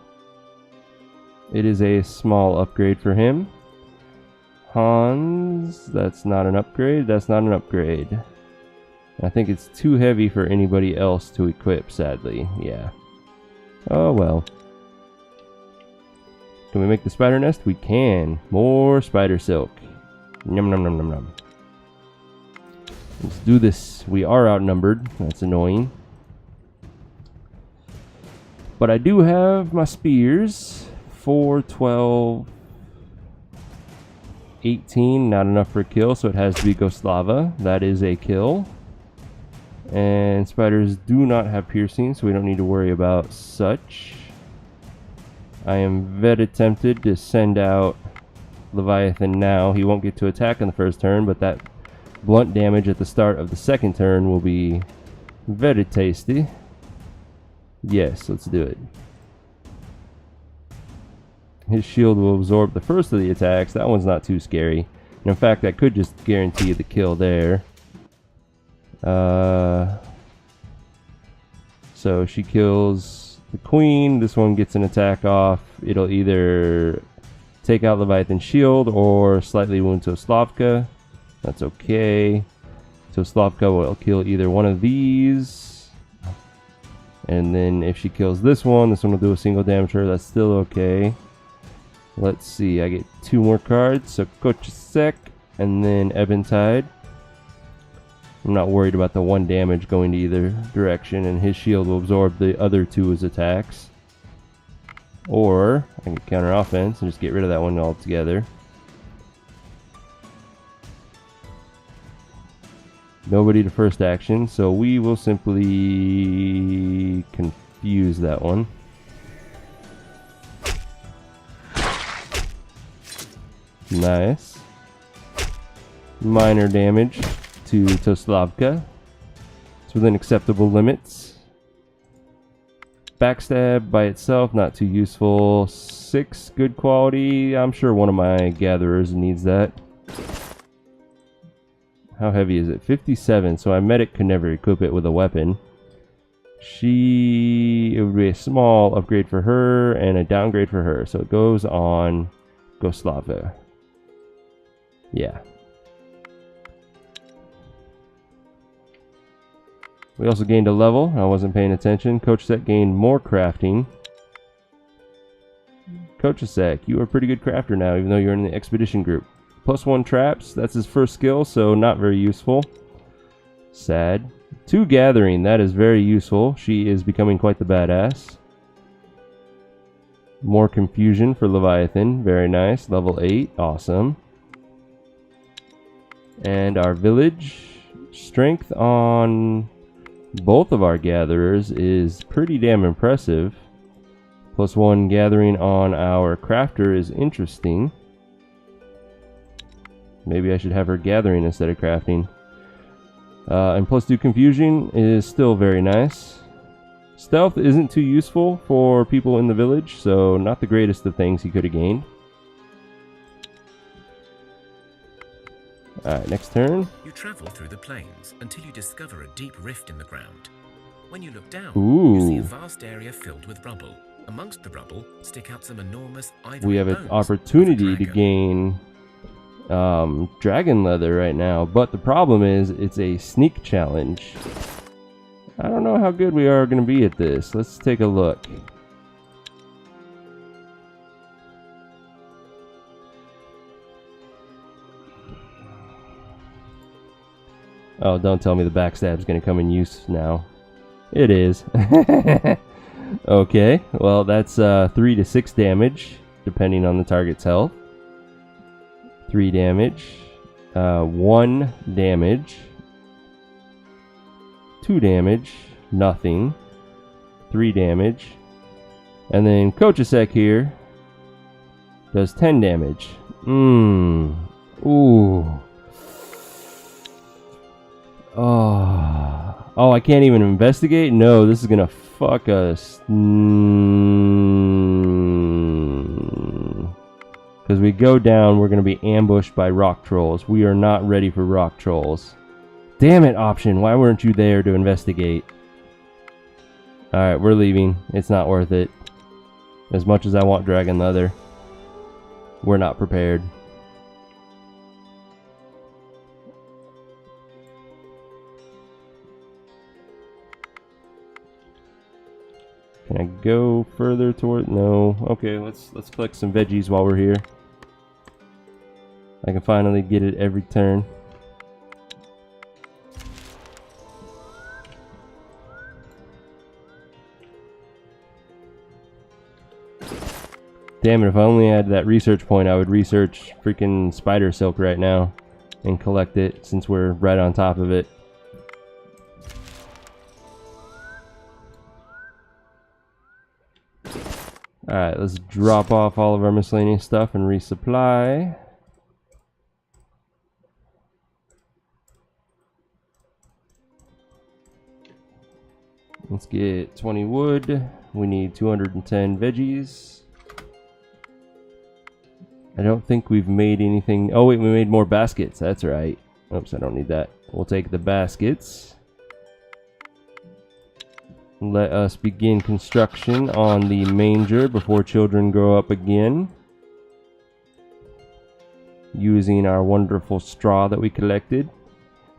A: It is a small upgrade for him. Hans, that's not an upgrade. That's not an upgrade. I think it's too heavy for anybody else to equip, sadly. Yeah. Oh well. Can we make the spider nest? We can. More spider silk. Yum nom nom nom nom. Let's do this. We are outnumbered. That's annoying. But I do have my spears. 4, 12, 18. Not enough for a kill, so it has to be Goslava. That is a kill. And spiders do not have piercing, so we don't need to worry about such. I am very tempted to send out Leviathan now. He won't get to attack on the first turn, but that blunt damage at the start of the second turn will be very tasty. Yes, let's do it. His shield will absorb the first of the attacks. That one's not too scary. And in fact, I could just guarantee the kill there. So she kills the queen. This one gets an attack off. It'll either take out Leviathan's shield or slightly wound Toslavka. That's okay. Toslavka will kill either one of these. And then if she kills this one will do a single damage to her. That's still okay. Let's see. I get 2 more cards. So Kochasek and then Ebentide. I'm not worried about the 1 damage going to either direction, and his shield will absorb the other 2's attacks. Or I can counter offense and just get rid of that one altogether. Nobody to first action, so we will simply confuse that one. Nice. Minor damage to Toslavka. It's within acceptable limits. Backstab by itself, not too useful. 6, good quality. I'm sure one of my gatherers needs that. How heavy is it? 57, so my medic could never equip it with a weapon. It would be a small upgrade for her and a downgrade for her. So it goes on Goslava. Yeah. We also gained a level. I wasn't paying attention. Coach Sek gained more crafting. Coach Sek, you are a pretty good crafter now, even though you're in the expedition group. +1 traps. That's his first skill, so not very useful. Sad. 2 gathering. That is very useful. She is becoming quite the badass. More confusion for Leviathan. Very nice. Level 8. Awesome. And our village. Strength on both of our gatherers is pretty damn impressive. +1 gathering on our crafter is interesting. Maybe I should have her gathering instead of crafting. And +2 confusion is still very nice. Stealth isn't too useful for people in the village, so not the greatest of things he could have gained. Alright, next turn.
C: You travel through the plains until you discover a deep rift in the ground. When you look down,
A: Ooh.
C: you see a vast area filled with rubble. Amongst the rubble stick out some enormous ivory
A: We have an
C: bones
A: opportunity
C: of a
A: to
C: dragon.
A: gain dragon leather right now, but the problem is it's a sneak challenge. I don't know how good we are going to be at this. Let's take a look. Oh, don't tell me the backstab is going to come in use now. It is. Okay, well that's 3 to 6 damage, depending on the target's health. 3 damage, 1 damage, 2 damage, nothing, 3 damage, and then Kochasek here does 10 damage. Ooh. Oh, I can't even investigate? No, this is gonna fuck us. Because we go down, we're going to be ambushed by rock trolls. We are not ready for rock trolls. Damn it, Option. Why weren't you there to investigate? Alright, we're leaving. It's not worth it. As much as I want dragon leather, we're not prepared. Can I go further toward? No. Okay, let's collect some veggies while we're here. I can finally get it every turn. Damn it, if I only had that research point, I would research freaking spider silk right now and collect it since we're right on top of it. Alright, let's drop off all of our miscellaneous stuff and resupply. Let's get 20 wood. We need 210 veggies. I don't think we've made anything. Oh wait, we made more baskets. That's right. Oops, I don't need that. We'll take the baskets. Let us begin construction on the manger before children grow up again. Using our wonderful straw that we collected.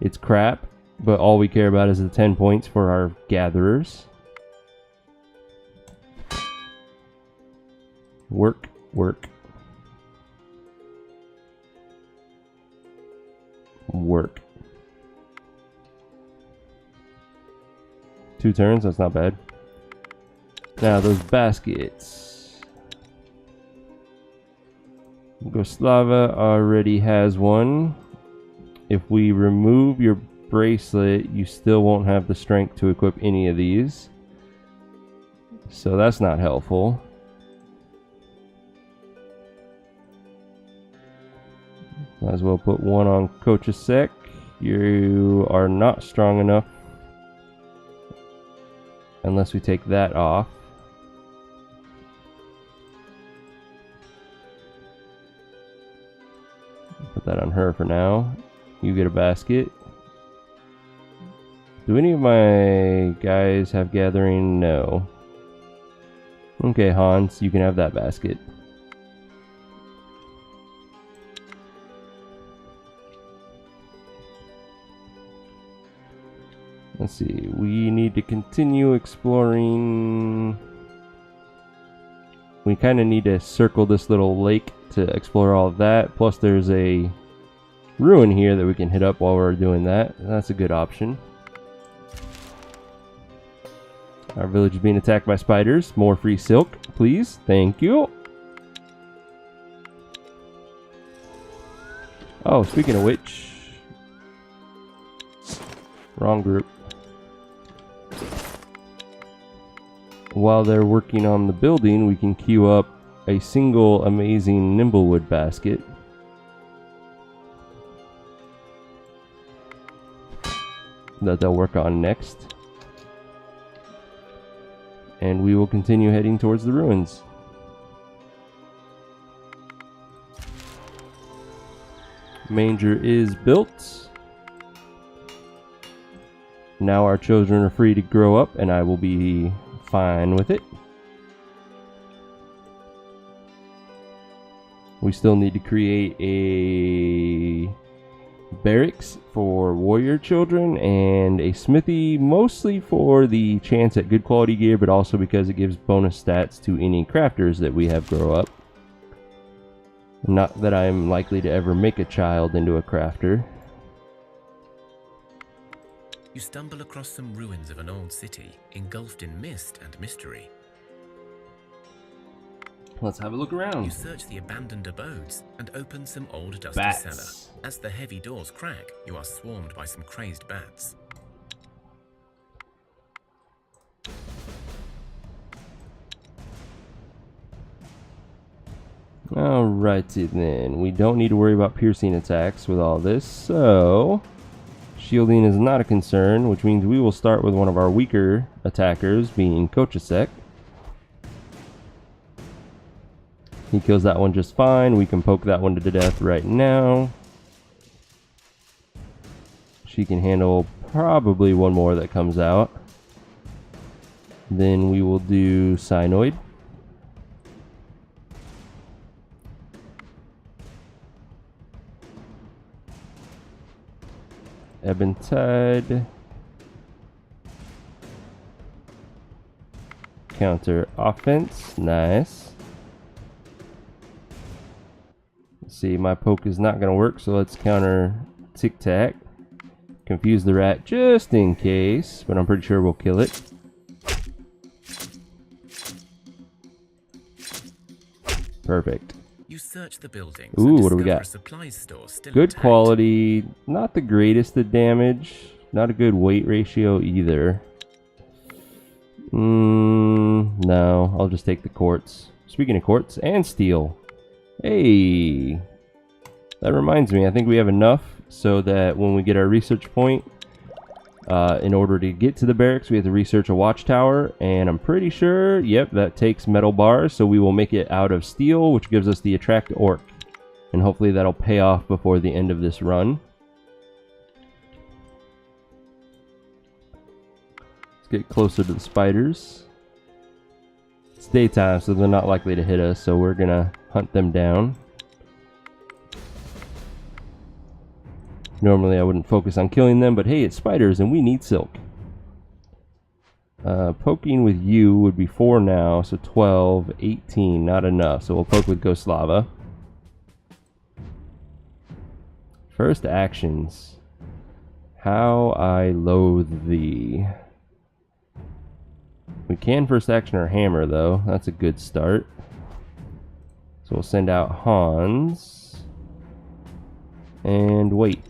A: It's crap, but all we care about is the 10 points for our gatherers. Work, work. Work. 2 turns, that's not bad. Now those baskets. Goslava already has one. If we remove your bracelet, you still won't have the strength to equip any of these. So that's not helpful. Might as well put one on Kochasek. You are not strong enough unless we take that off. Put that on her for now. You get a basket. Do any of my guys have gathering? No. Okay, Hans, you can have that basket. Let's see, we need to continue exploring. We kind of need to circle this little lake to explore all of that. Plus there's a ruin here that we can hit up while we're doing that. That's a good option. Our village is being attacked by spiders. More free silk, please. Thank you. Oh, speaking of which. Wrong group. While they're working on the building, we can queue up a single amazing nimblewood basket. That they'll work on next. And we will continue heading towards the ruins. Manger is built. Now our children are free to grow up, and I will be fine with it. We still need to create a barracks for warrior children and a smithy, mostly for the chance at good quality gear, but also because it gives bonus stats to any crafters that we have grow up. Not that I'm likely to ever make a child into a crafter.
C: You stumble across some ruins of an old city, engulfed in mist and mystery.
A: Let's have a look around.
C: You search the abandoned abodes and open some old dusty
A: Bats.
C: cellar. As the heavy doors crack, you are swarmed by some crazed bats.
A: Alrighty then, we don't need to worry about piercing attacks with all this, so shielding is not a concern, which means we will start with one of our weaker attackers, being Kochasek. He kills that one just fine. We can poke that one to death right now. She can handle probably one more that comes out. Then we will do Cyanoid. Ebentide. Counter offense. Nice. Let's see, my poke is not going to work, so let's counter Tic Tac. Confuse the rat just in case, but I'm pretty sure we'll kill it. Perfect.
C: You search the buildings.
A: Ooh,
C: and
A: what do we
C: discover
A: got?
C: a supply store still
A: Good
C: intact.
A: quality, not the greatest of damage, not a good weight ratio either. No, I'll just take the quartz. Speaking of quartz and steel. Hey, that reminds me, I think we have enough so that when we get our research point, in order to get to the barracks, we have to research a watchtower, and I'm pretty sure, yep, that takes metal bars, so we will make it out of steel, which gives us the attract orc, and hopefully that'll pay off before the end of this run. Let's get closer to the spiders. It's daytime, so they're not likely to hit us, so we're gonna hunt them down. Normally I wouldn't focus on killing them, but hey, it's spiders and we need silk. Poking with you would be 4 now, so 12, 18, not enough. So we'll poke with Ghost Lava. First actions. How I loathe thee. We can first action our hammer though, that's a good start. So we'll send out Hans. And wait.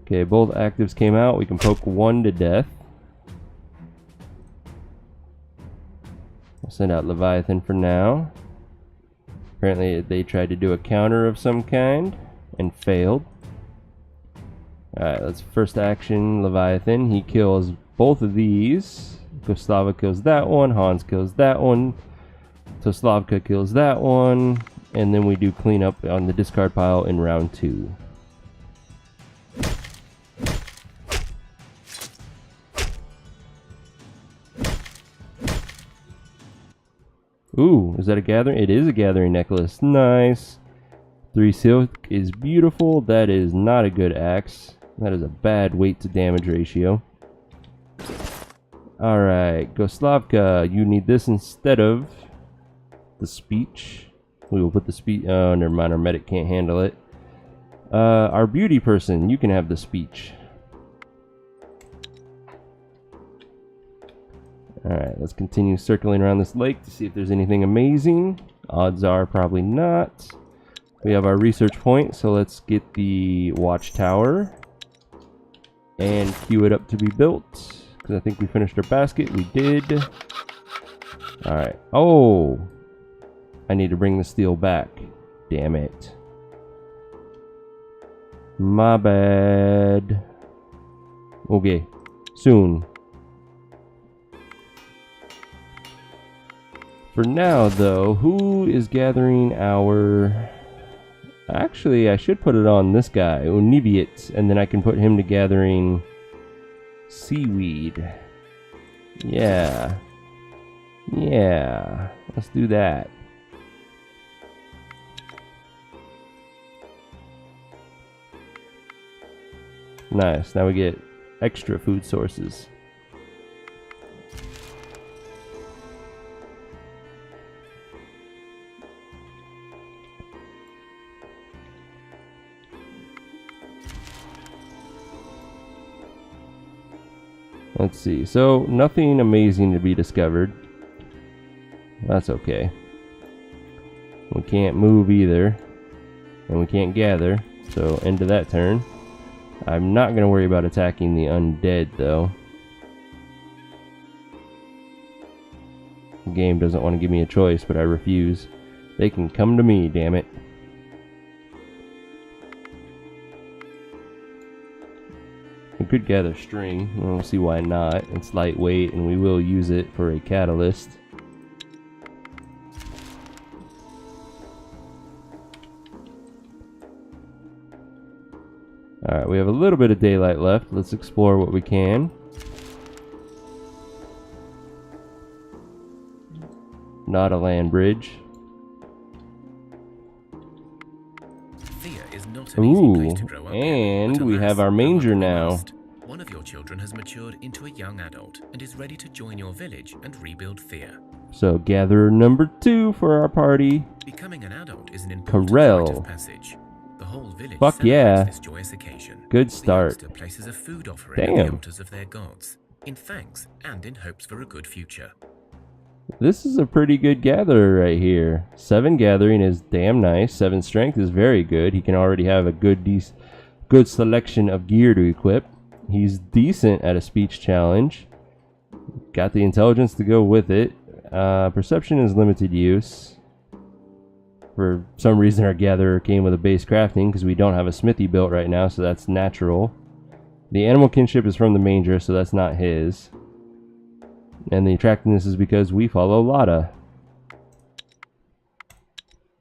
A: Okay, both actives came out. We can poke one to death. We'll send out Leviathan for now. Apparently they tried to do a counter of some kind and failed. Alright, let's first action Leviathan. He kills both of these. Koslava kills that one, Hans kills that one, Toslavka kills that one, and then we do cleanup on the discard pile in round 2. Ooh, is that a gathering? It is a gathering necklace. Nice. 3 silk is beautiful. That is not a good axe. That is a bad weight to damage ratio. Alright, Goslavka, you need this instead of the speech. We will put the speech. Oh, never mind, our medic can't handle it. Our beauty person, you can have the speech. Alright, let's continue circling around this lake to see if there's anything amazing. Odds are probably not. We have our research point, so let's get the watchtower and queue it up to be built. Because I think we finished our basket. We did. Alright. Oh! I need to bring the steel back. Damn it. My bad. Okay. Soon. For now, though, who is gathering our... Actually, I should put it on this guy, Unibiet, and then I can put him to gathering seaweed. Yeah. Yeah. Let's do that. Nice. Now we get extra food sources. Let's see. So, nothing amazing to be discovered. That's okay. We can't move either. And we can't gather. So, end of that turn. I'm not going to worry about attacking the undead, though. The game doesn't want to give me a choice, but I refuse. They can come to me, damn it. We could gather string. I don't see why not. It's lightweight, and we will use it for a catalyst. Alright, we have a little bit of daylight left. Let's explore what we can. Not a land bridge.
C: Thea is not an easy place to grow up in,
A: and
C: but
A: we
C: alas,
A: have our
C: no
A: manger
C: one
A: now.
C: must. One of your children has matured into a young adult and is ready to join your village and rebuild Thea.
A: So, gatherer number 2 for our party.
C: Becoming an adult is an important
A: Corel.
C: rite of passage. The whole village
A: Fuck
C: celebrates
A: yeah.
C: this joyous occasion.
A: Good
C: The
A: start.
C: youngster places a food offering at
A: Damn.
C: the altars of their gods, in thanks and in hopes for a good future.
A: This is a pretty good gatherer right here. 7 gathering is damn nice. 7 strength is very good. He can already have a good selection of gear to equip. He's decent at a speech challenge. Got the intelligence to go with it. Perception is limited use. For some reason our gatherer came with a base crafting because we don't have a smithy built right now, so that's natural. The animal kinship is from the manger, so that's not his. And the attractiveness is because we follow Lada.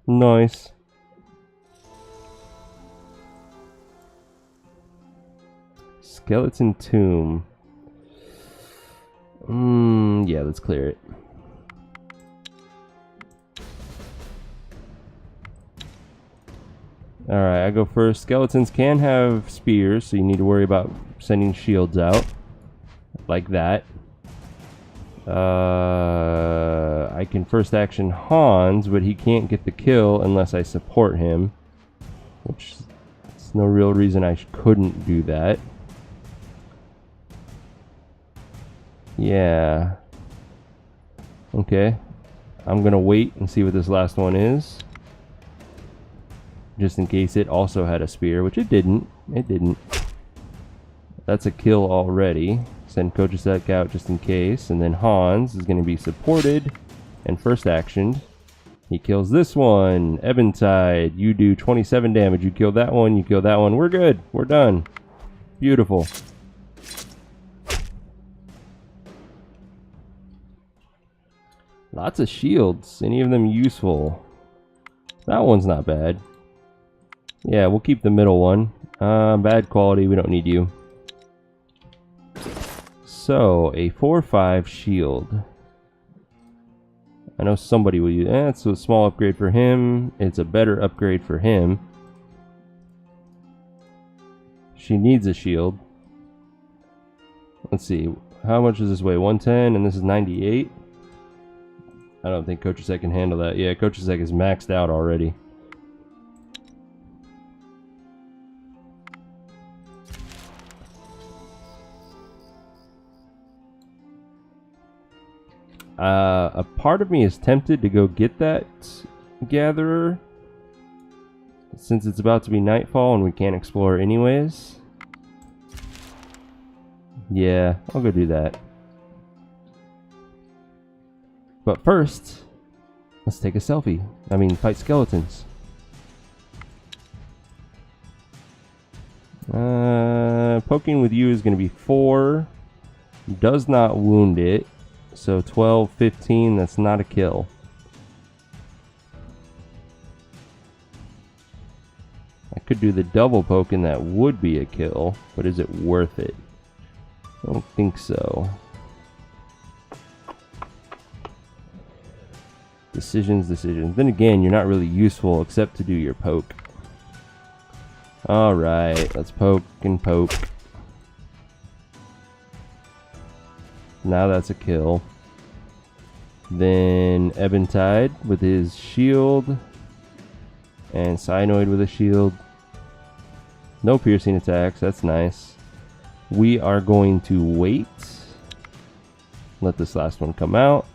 A: Nice. Skeleton tomb. Yeah, let's clear it. Alright, I go first. Skeletons can have spears, so you need to worry about sending shields out. Like that. I can first action Hans, but he can't get the kill unless I support him. Which, there's no real reason I couldn't do that. Yeah. Okay. I'm gonna wait and see what this last one is. Just in case it also had a spear, which it didn't. It didn't. That's a kill already. Send Kojusek out just in case. And then Hans is going to be supported and first actioned. He kills this one. Eventide, you do 27 damage. You kill that one, you kill that one. We're good. We're done. Beautiful. Lots of shields. Any of them useful? That one's not bad. Yeah, we'll keep the middle one. Bad quality. We don't need you. So, a 4/5 shield. I know somebody will use. It's a small upgrade for him. It's a better upgrade for him. She needs a shield. Let's see. How much does this weigh? 110, and this is 98. I don't think Kochusek can handle that. Yeah, Kochusek is maxed out already. A part of me is tempted to go get that gatherer, since it's about to be nightfall and we can't explore anyways. Yeah, I'll go do that. But first, let's take a selfie. I mean, fight skeletons. Poking with you is going to be 4. Does not wound it. So 12, 15, that's not a kill. I could do the double poke and that would be a kill, but is it worth it? I don't think so. Decisions. Then again, you're not really useful except to do your poke. Alright, let's poke and poke. Now that's a kill. Then Eventide with his shield. And Cyanoid with a shield. No piercing attacks, that's nice. We are going to wait. Let this last one come out,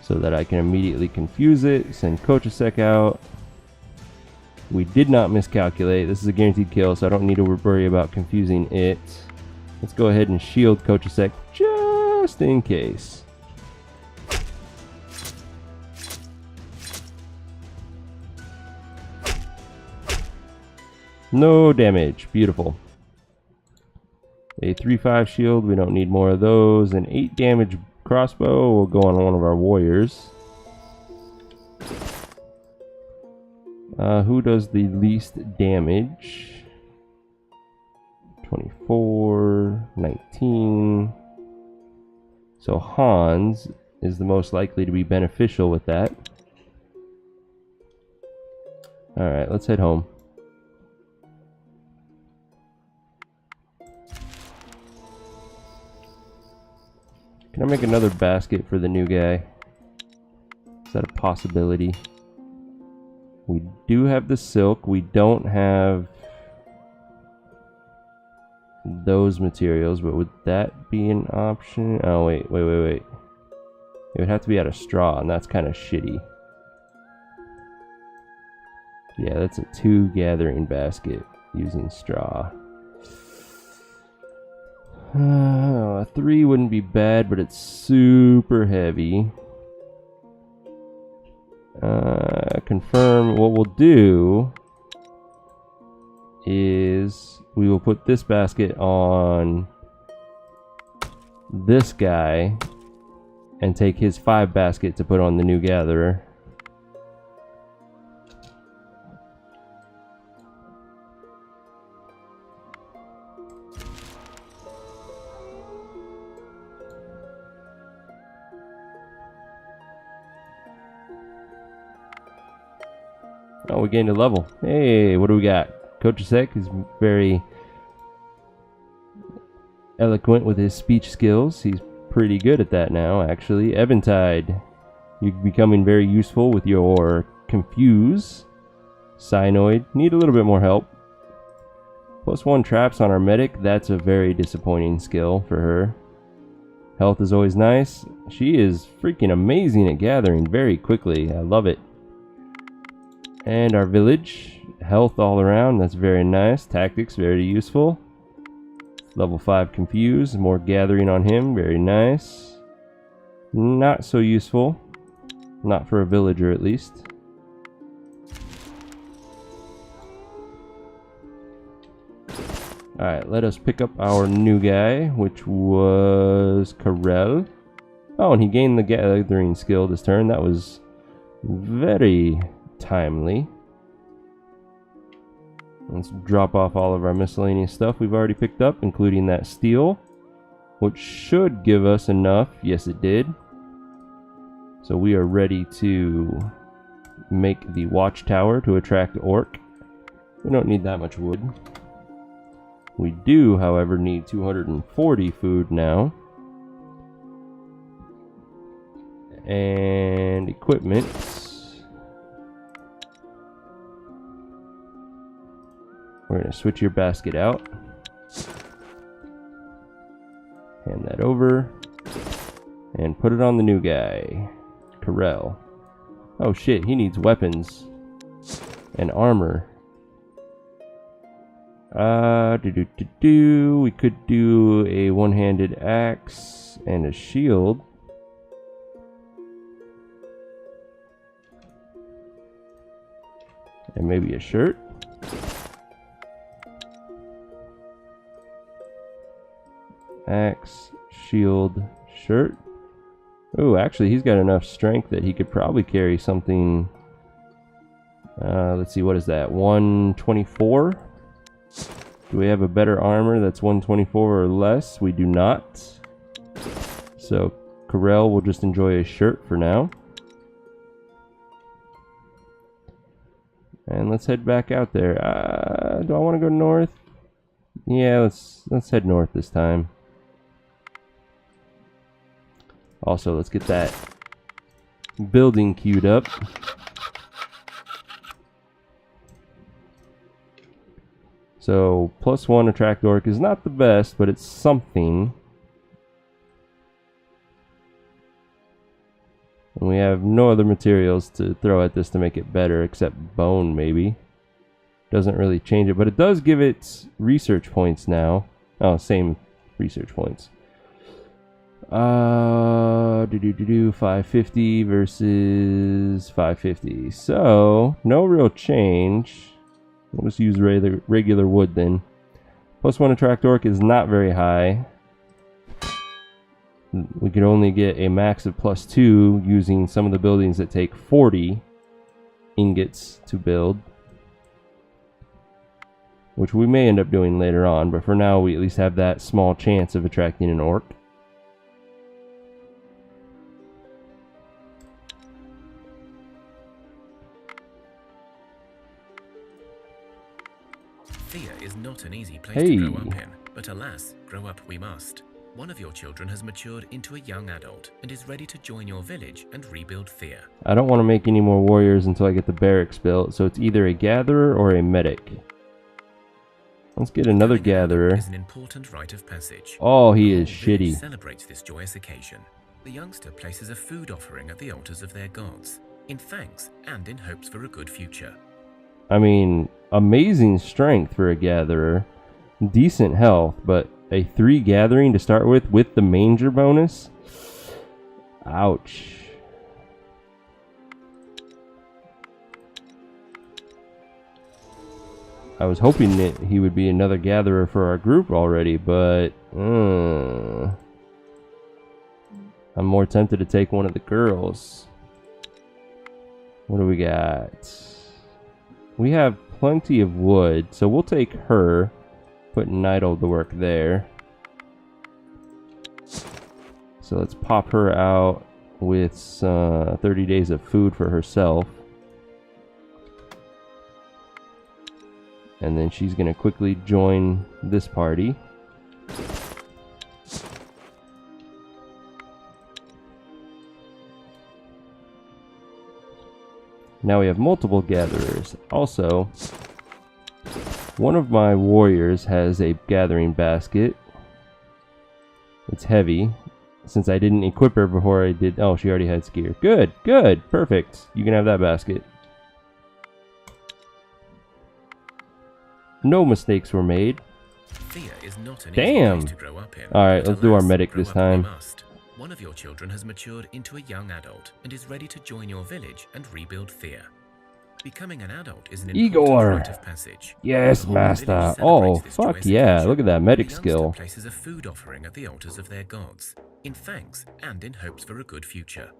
A: so that I can immediately confuse it. Send Kochusek out. We did not miscalculate. This is a guaranteed kill, so I don't need to worry about confusing it. Let's go ahead and shield Kochusek just in case. No damage. Beautiful. A 3/5 shield. We don't need more of those. An 8 damage crossbow will go on one of our warriors. Who does the least damage? 24, 19. So Hans is the most likely to be beneficial with that. Alright, let's head home. Can I make another basket for the new guy? Is that a possibility? We do have the silk. We don't have those materials, but would that be an option? Oh, wait. It would have to be out of straw, and that's kind of shitty. Yeah, that's a 2 gathering basket using straw. A 3 wouldn't be bad, but it's super heavy. Confirm. What we'll do is we will put this basket on this guy and take his 5 basket to put on the new gatherer. Oh, we gained a level. Hey, what do we got? Kochusek is very eloquent with his speech skills. He's pretty good at that now, actually. Eventide, you're becoming very useful with your confuse. Cyanoid, need a little bit more help. +1 traps on our medic. That's a very disappointing skill for her. Health is always nice. She is freaking amazing at gathering very quickly. I love it. And our village, health all around, that's very nice. Tactics, very useful. Level 5 confuse, more gathering on him, very nice. Not so useful. Not for a villager, at least. Alright, let us pick up our new guy, which was Karel. Oh, and he gained the gathering skill this turn. That was very timely. Let's drop off all of our miscellaneous stuff we've already picked up, including that steel, which should give us enough. Yes, it did. So we are ready to make the watchtower to attract orc. We don't need that much wood. We do, however, need 240 food now. And equipment. We're going to switch your basket out. Hand that over. And put it on the new guy, Karel. Oh shit, he needs weapons and armor. We could do a one-handed axe and a shield. And maybe a shirt. Axe, shield, shirt. Oh, actually, he's got enough strength that he could probably carry something. Let's see, what is that? 124? Do we have a better armor that's 124 or less? We do not. So, Karel will just enjoy a shirt for now. And let's head back out there. Do I want to go north? Yeah, let's head north this time. Also, let's get that building queued up. So, +1 attract orc is not the best, but it's something. And we have no other materials to throw at this to make it better, except bone, maybe. Doesn't really change it, but it does give it research points now. Oh, same research points. 550 versus 550. So, no real change. We'll just use regular wood then. +1 attract orc is not very high. We could only get a max of +2 using some of the buildings that take 40 ingots to build, which we may end up doing later on, but for now we at least have that small chance of attracting an orc.
C: Thea is not an easy place
A: Hey.
C: to grow up in, but alas, grow up we must. One of your children has matured into a young adult and is ready to join your village and rebuild Thea.
A: I don't want to make any more warriors until I get the barracks built, so it's either a gatherer or a medic. Let's get another
C: Becoming an adult
A: gatherer.
C: is an important rite of passage.
A: Oh, he
C: The
A: is
C: whole village
A: shitty.
C: celebrates this joyous occasion. The youngster places a food offering at the altars of their gods, in thanks and in hopes for a good future.
A: I mean, amazing strength for a gatherer. Decent health, but a 3 gathering to start with the manger bonus? Ouch. I was hoping that he would be another gatherer for our group already, but I'm more tempted to take one of the girls. What do we got? We have plenty of wood, so we'll take her. Put Nidal to work there. So let's pop her out with 30 days of food for herself. And then she's going to quickly join this party. Now we have multiple gatherers. Also, one of my warriors has a gathering basket. It's heavy. Since I didn't equip her before I did... Oh, she already had skier. Good, good, perfect. You can have that basket. No mistakes were made.
C: Thea is not an
A: Damn.
C: easy place to grow up in.
A: Alright,
C: but
A: let's do our
C: alas,
A: medic
C: grow
A: this
C: up we
A: time.
C: must. One of your children has matured into a young adult and is ready to join your village and rebuild Thea. Becoming an adult is an important
A: Igor!
C: rite of passage.
A: Yes,
C: The whole
A: master.
C: village
A: Oh,
C: celebrates this
A: fuck
C: joyous
A: yeah.
C: occasion.
A: Look at that medic
C: The
A: skill.
C: youngster places a food offering at the altars of their gods, in thanks and in hopes for a good future.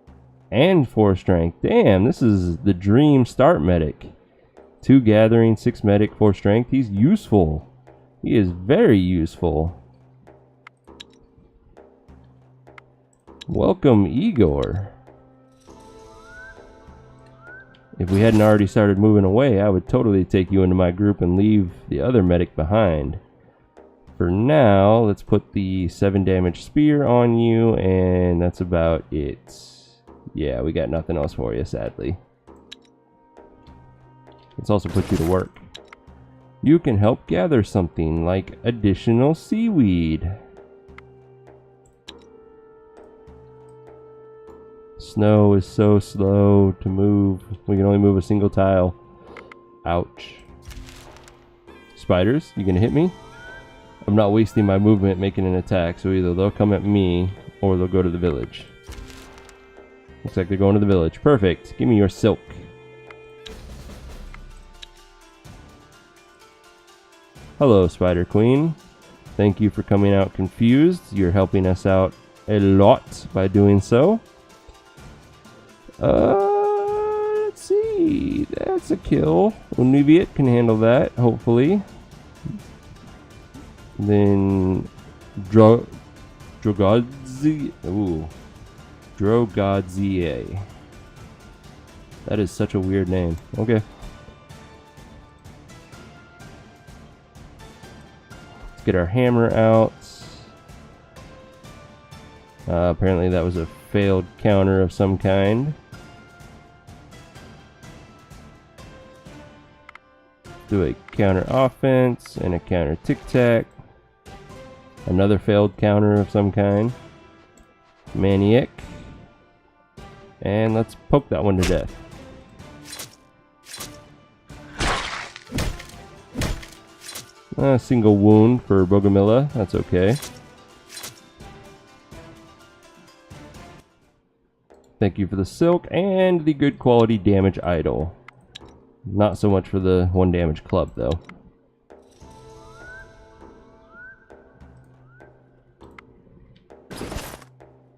A: And 4 strength. Damn, this is the dream start medic. 2 gathering, 6 medic, 4 strength. He's useful. He is very useful. Welcome, Igor. If we hadn't already started moving away, I would totally take you into my group and leave the other medic behind. For now, let's put the 7 damage spear on you, and that's about it. Yeah, we got nothing else for you, sadly. Let's also put you to work. You can help gather something like additional seaweed. Snow is so slow to move. We can only move a single tile. Ouch. Spiders, you gonna hit me? I'm not wasting my movement making an attack, so either they'll come at me or they'll go to the village. Looks like they're going to the village. Perfect. Give me your silk. Hello, Spider Queen. Thank you for coming out confused. You're helping us out a lot by doing so. Let's see. That's a kill. Univiet can handle that, hopefully. Then Drogodzi. Ooh. Drogodzie. That is such a weird name. Okay. Let's get our hammer out. Apparently that was a failed counter of some kind. Do a counter offense and a counter tic-tac. Another failed counter of some kind. Maniac. And let's poke that one to death. A single wound for Bogomilla. That's okay. Thank you for the silk and the good quality damage idol. Not so much for the 1 damage club, though.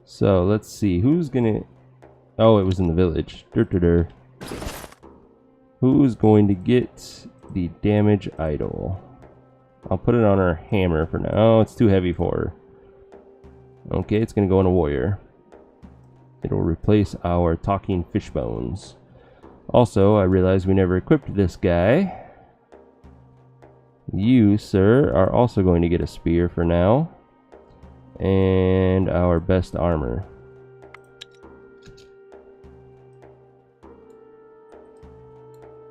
A: So, let's see. Who's gonna... Oh, it was in the village. Who's going to get the damage idol? I'll put it on our hammer for now. Oh, it's too heavy for her. Okay, it's gonna go on a warrior. It'll replace our talking fish bones. Also, I realized we never equipped this guy. You, sir, are also going to get a spear for now. And our best armor.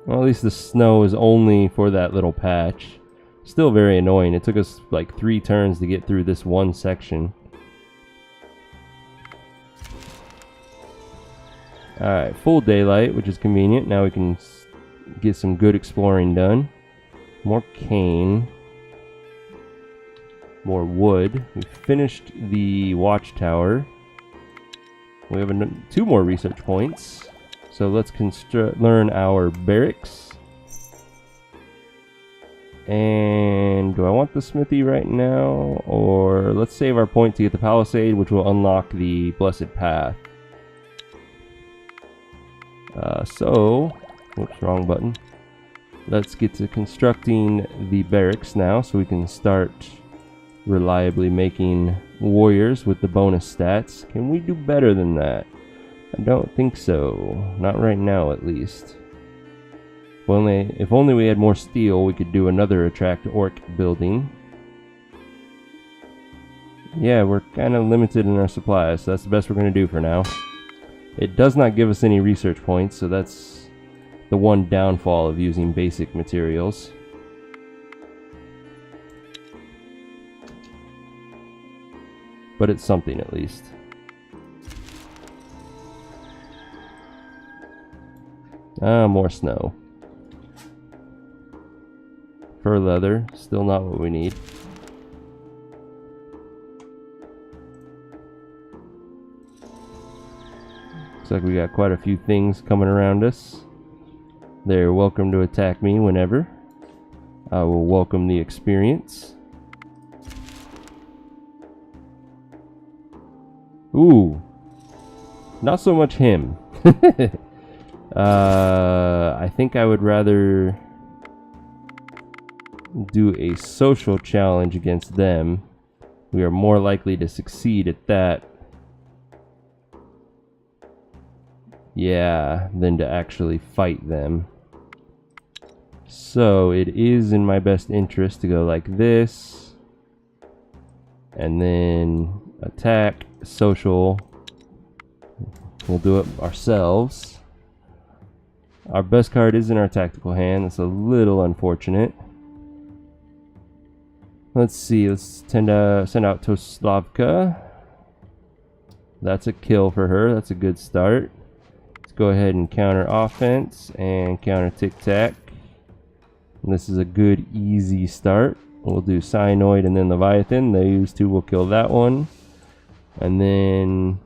A: Well, at least the snow is only for that little patch. Still very annoying. It took us like 3 turns to get through this one section. Alright, full daylight, which is convenient. Now we can get some good exploring done. More cane. More wood. We finished the watchtower. We have 2 more research points. So let's learn our barracks. And do I want the smithy right now? Or let's save our point to get the palisade, which will unlock the blessed path. Whoops, wrong button. Let's get to constructing the barracks now so we can start reliably making warriors with the bonus stats. Can we do better than that? I don't think so. Not right now, at least. If only we had more steel, we could do another attract orc building. Yeah, we're kind of limited in our supplies, so that's the best we're going to do for now. It does not give us any research points, so that's the one downfall of using basic materials. But it's something at least. More snow. Fur leather, still not what we need. Looks like we got quite a few things coming around us. They're welcome to attack me whenever. I will welcome the experience. Ooh. Not so much him. I think I would rather do a social challenge against them. We are more likely to succeed at that. Yeah, than to actually fight them. So it is in my best interest to go like this. And then attack, social. We'll do it ourselves. Our best card is in our tactical hand. That's a little unfortunate. Let's see. Let's send out Slavka. That's a kill for her. That's a good start. Let's go ahead and counter offense and counter tic-tac. This is a good, easy start. We'll do Cyanoid and then Leviathan. Those two will kill that one. And then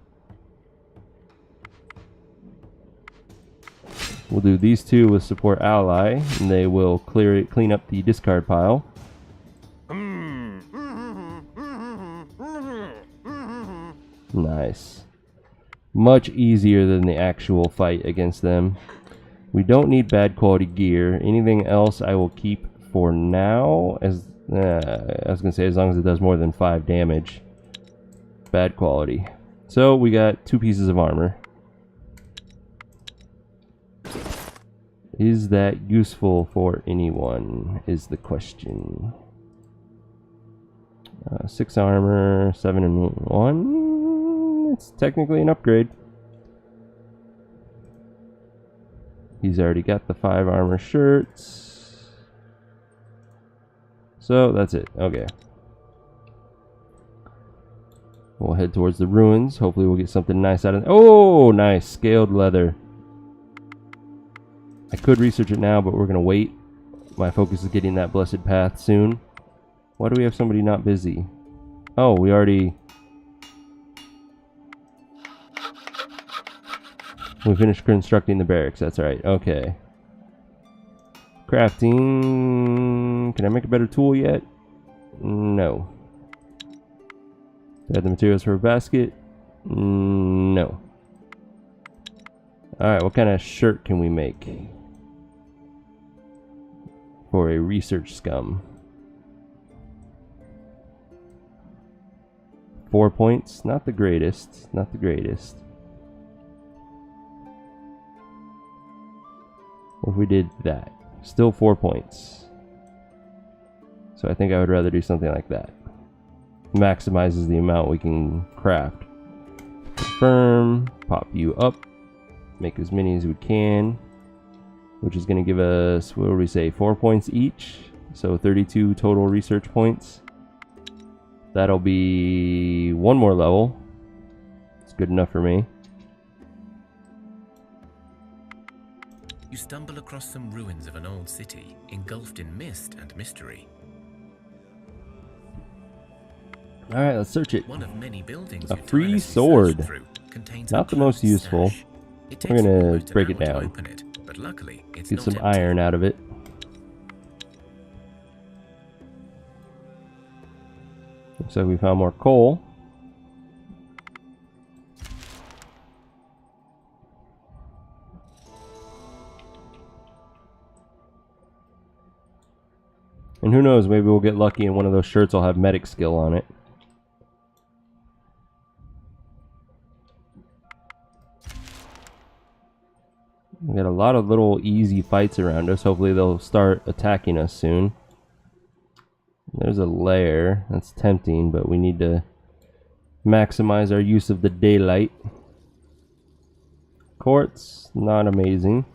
A: we'll do these two with support ally, and they will clean up the discard pile. Nice. Much easier than the actual fight against them. We don't need bad quality gear. Anything else I will keep for now. I was gonna say as long as it does more than 5 damage. Bad quality. So we got 2 pieces of armor. Is that useful for anyone, is the question. 6 armor, 7 and 1. It's technically an upgrade. He's already got the 5 armor shirts. So that's it. Okay. We'll head towards the ruins. Hopefully we'll get something nice out of it. Oh, nice. Scaled leather. I could research it now, but we're going to wait. My focus is getting that blessed path soon. Why do we have somebody not busy? Oh, we already... We finished constructing the barracks. That's right. Okay. Crafting... Can I make a better tool yet? No. Do I have the materials for a basket? No. Alright, what kind of shirt can we make? For a research scum. 4 points. Not the greatest. Not the greatest. What if we did that? Still 4 points. So I think I would rather do something like that. Maximizes the amount we can craft. Confirm. Pop you up. Make as many as we can. Which is going to give us, what would we say, 4 points each. So 32 total research points. That'll be 1 more level. It's good enough for me.
C: You stumble across some ruins of an old city, engulfed in mist and mystery.
A: Alright, let's search it.
C: One of many buildings
A: A free sword. Not the most useful. We're gonna break it down.
C: But luckily, it's
A: Get
C: not
A: some
C: empty.
A: iron out of it. Looks like we found more coal. And who knows, maybe we'll get lucky and one of those shirts will have medic skill on it. We got a lot of little easy fights around us. Hopefully they'll start attacking us soon. There's a lair. That's tempting, but we need to maximize our use of the daylight. Quartz, not amazing.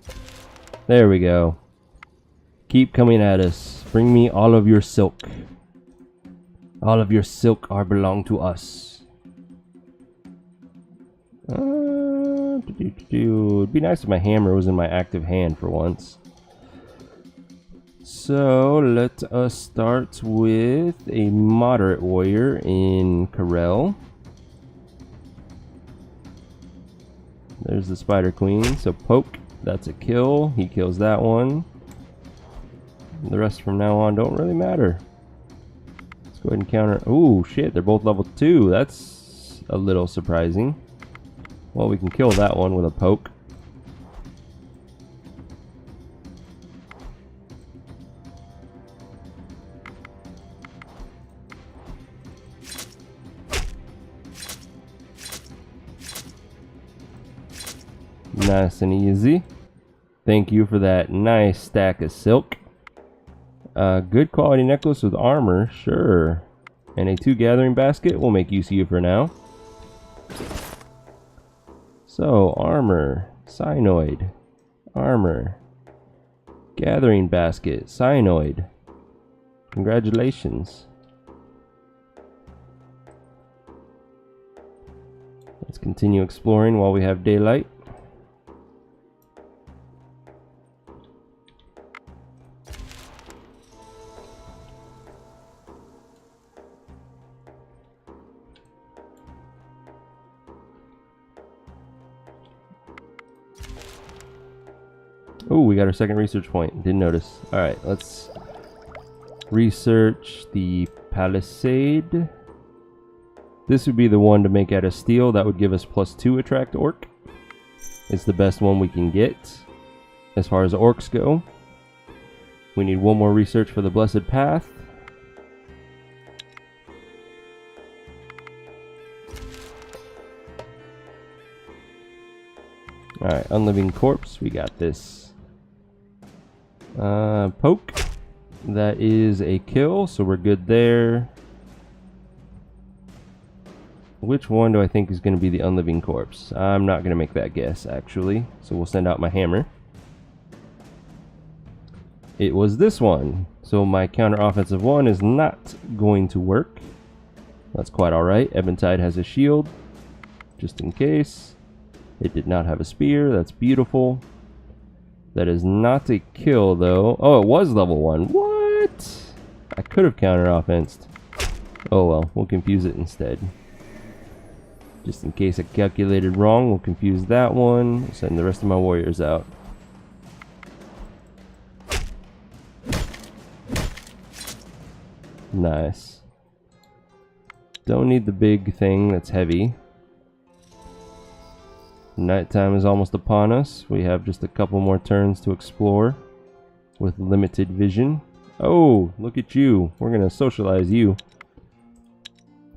A: There we go. Keep coming at us. Bring me all of your silk. All of your silk are belong to us. It'd be nice if my hammer was in my active hand for once. So let us start with a moderate warrior in Karel. There's There's the Spider Queen. So poke, that's a kill. He kills that one. The rest from now on don't really matter. Let's go ahead and counter. Oh shit, they're both level 2. That's a little surprising. Well, we can kill that one with a poke. Nice and easy. Thank you for that nice stack of silk. Good quality necklace with armor, sure. And a 2 gathering basket. We'll make use of you for now. So, armor, cyanoid, armor, gathering basket, cyanoid. Congratulations. Let's continue exploring while we have daylight. Oh, we got our second research point. Didn't notice. Alright, let's research the palisade. This would be the one to make out of steel. That would give us +2 attract orc. It's the best one we can get as far as orcs go. We need one more research for the blessed path. Alright, unliving corpse. We got this. Poke. That is a kill, so we're good there. Which one do I think is going to be the unliving corpse? I'm not going to make that guess, actually. So we'll send out my hammer. It was this one. So my counter-offensive one is not going to work. That's quite alright. Eventide has a shield, just in case. It did not have a spear. That's beautiful. That is not a kill, though. Oh, it was level 1. What? I could have counter-offensed. Oh well, we'll confuse it instead. Just in case I calculated wrong, we'll confuse that one. We'll send the rest of my warriors out. Nice. Don't need the big thing that's heavy. Nighttime is almost upon us. We have just a couple more turns to explore with limited vision. Oh, look at you. We're gonna socialize you.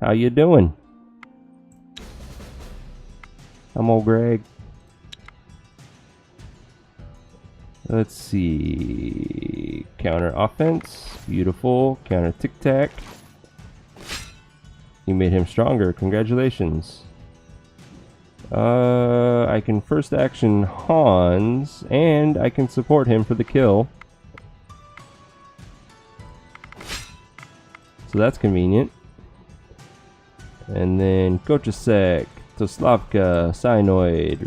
A: How you doing? I'm old Greg. Let's see. Counter offense. Beautiful. Counter tic tac. You made him stronger. Congratulations. I can first action Hans, and I can support him for the kill. So that's convenient. And then Kochasek, Toslavka, Cyanoid,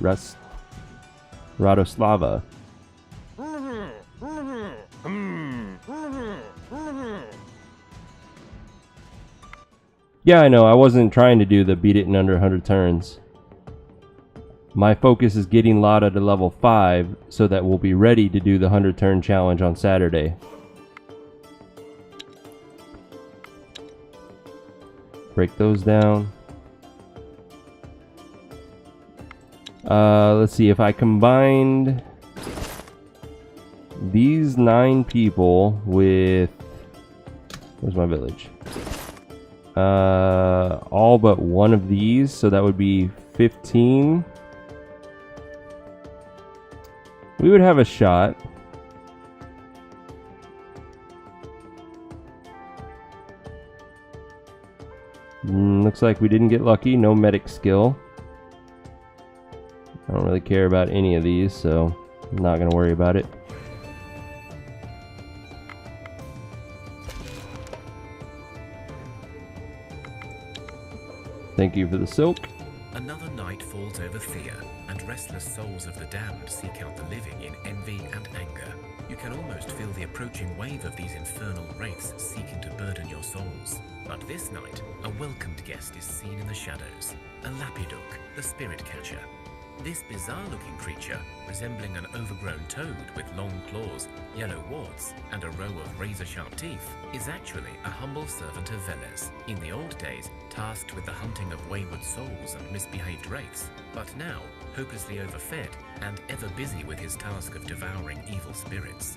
A: Radoslava. Yeah, I know, I wasn't trying to do the beat it in under 100 turns. My focus is getting Lada to level 5 so that we'll be ready to do the 100 turn challenge on Saturday. Break those down. Let's see, if I combined these 9 people with... Where's my village? All but one of these, so that would be 15. We would have a shot. Looks like we didn't get lucky. No medic skill. I don't really care about any of these, so I'm not going to worry about it. Thank you for the silk.
C: Another night falls over Thea, and restless souls of the damned seek out the living in envy and anger. You can almost feel the approaching wave of these infernal wraiths seeking to burden your souls. But this night, a welcomed guest is seen in the shadows. A Lapidok, the spirit catcher. This bizarre-looking creature, resembling an overgrown toad with long claws, yellow warts, and a row of razor-sharp teeth, is actually a humble servant of Veles, in the old days tasked with the hunting of wayward souls and misbehaved wraiths, but now hopelessly overfed and ever busy with his task of devouring evil spirits.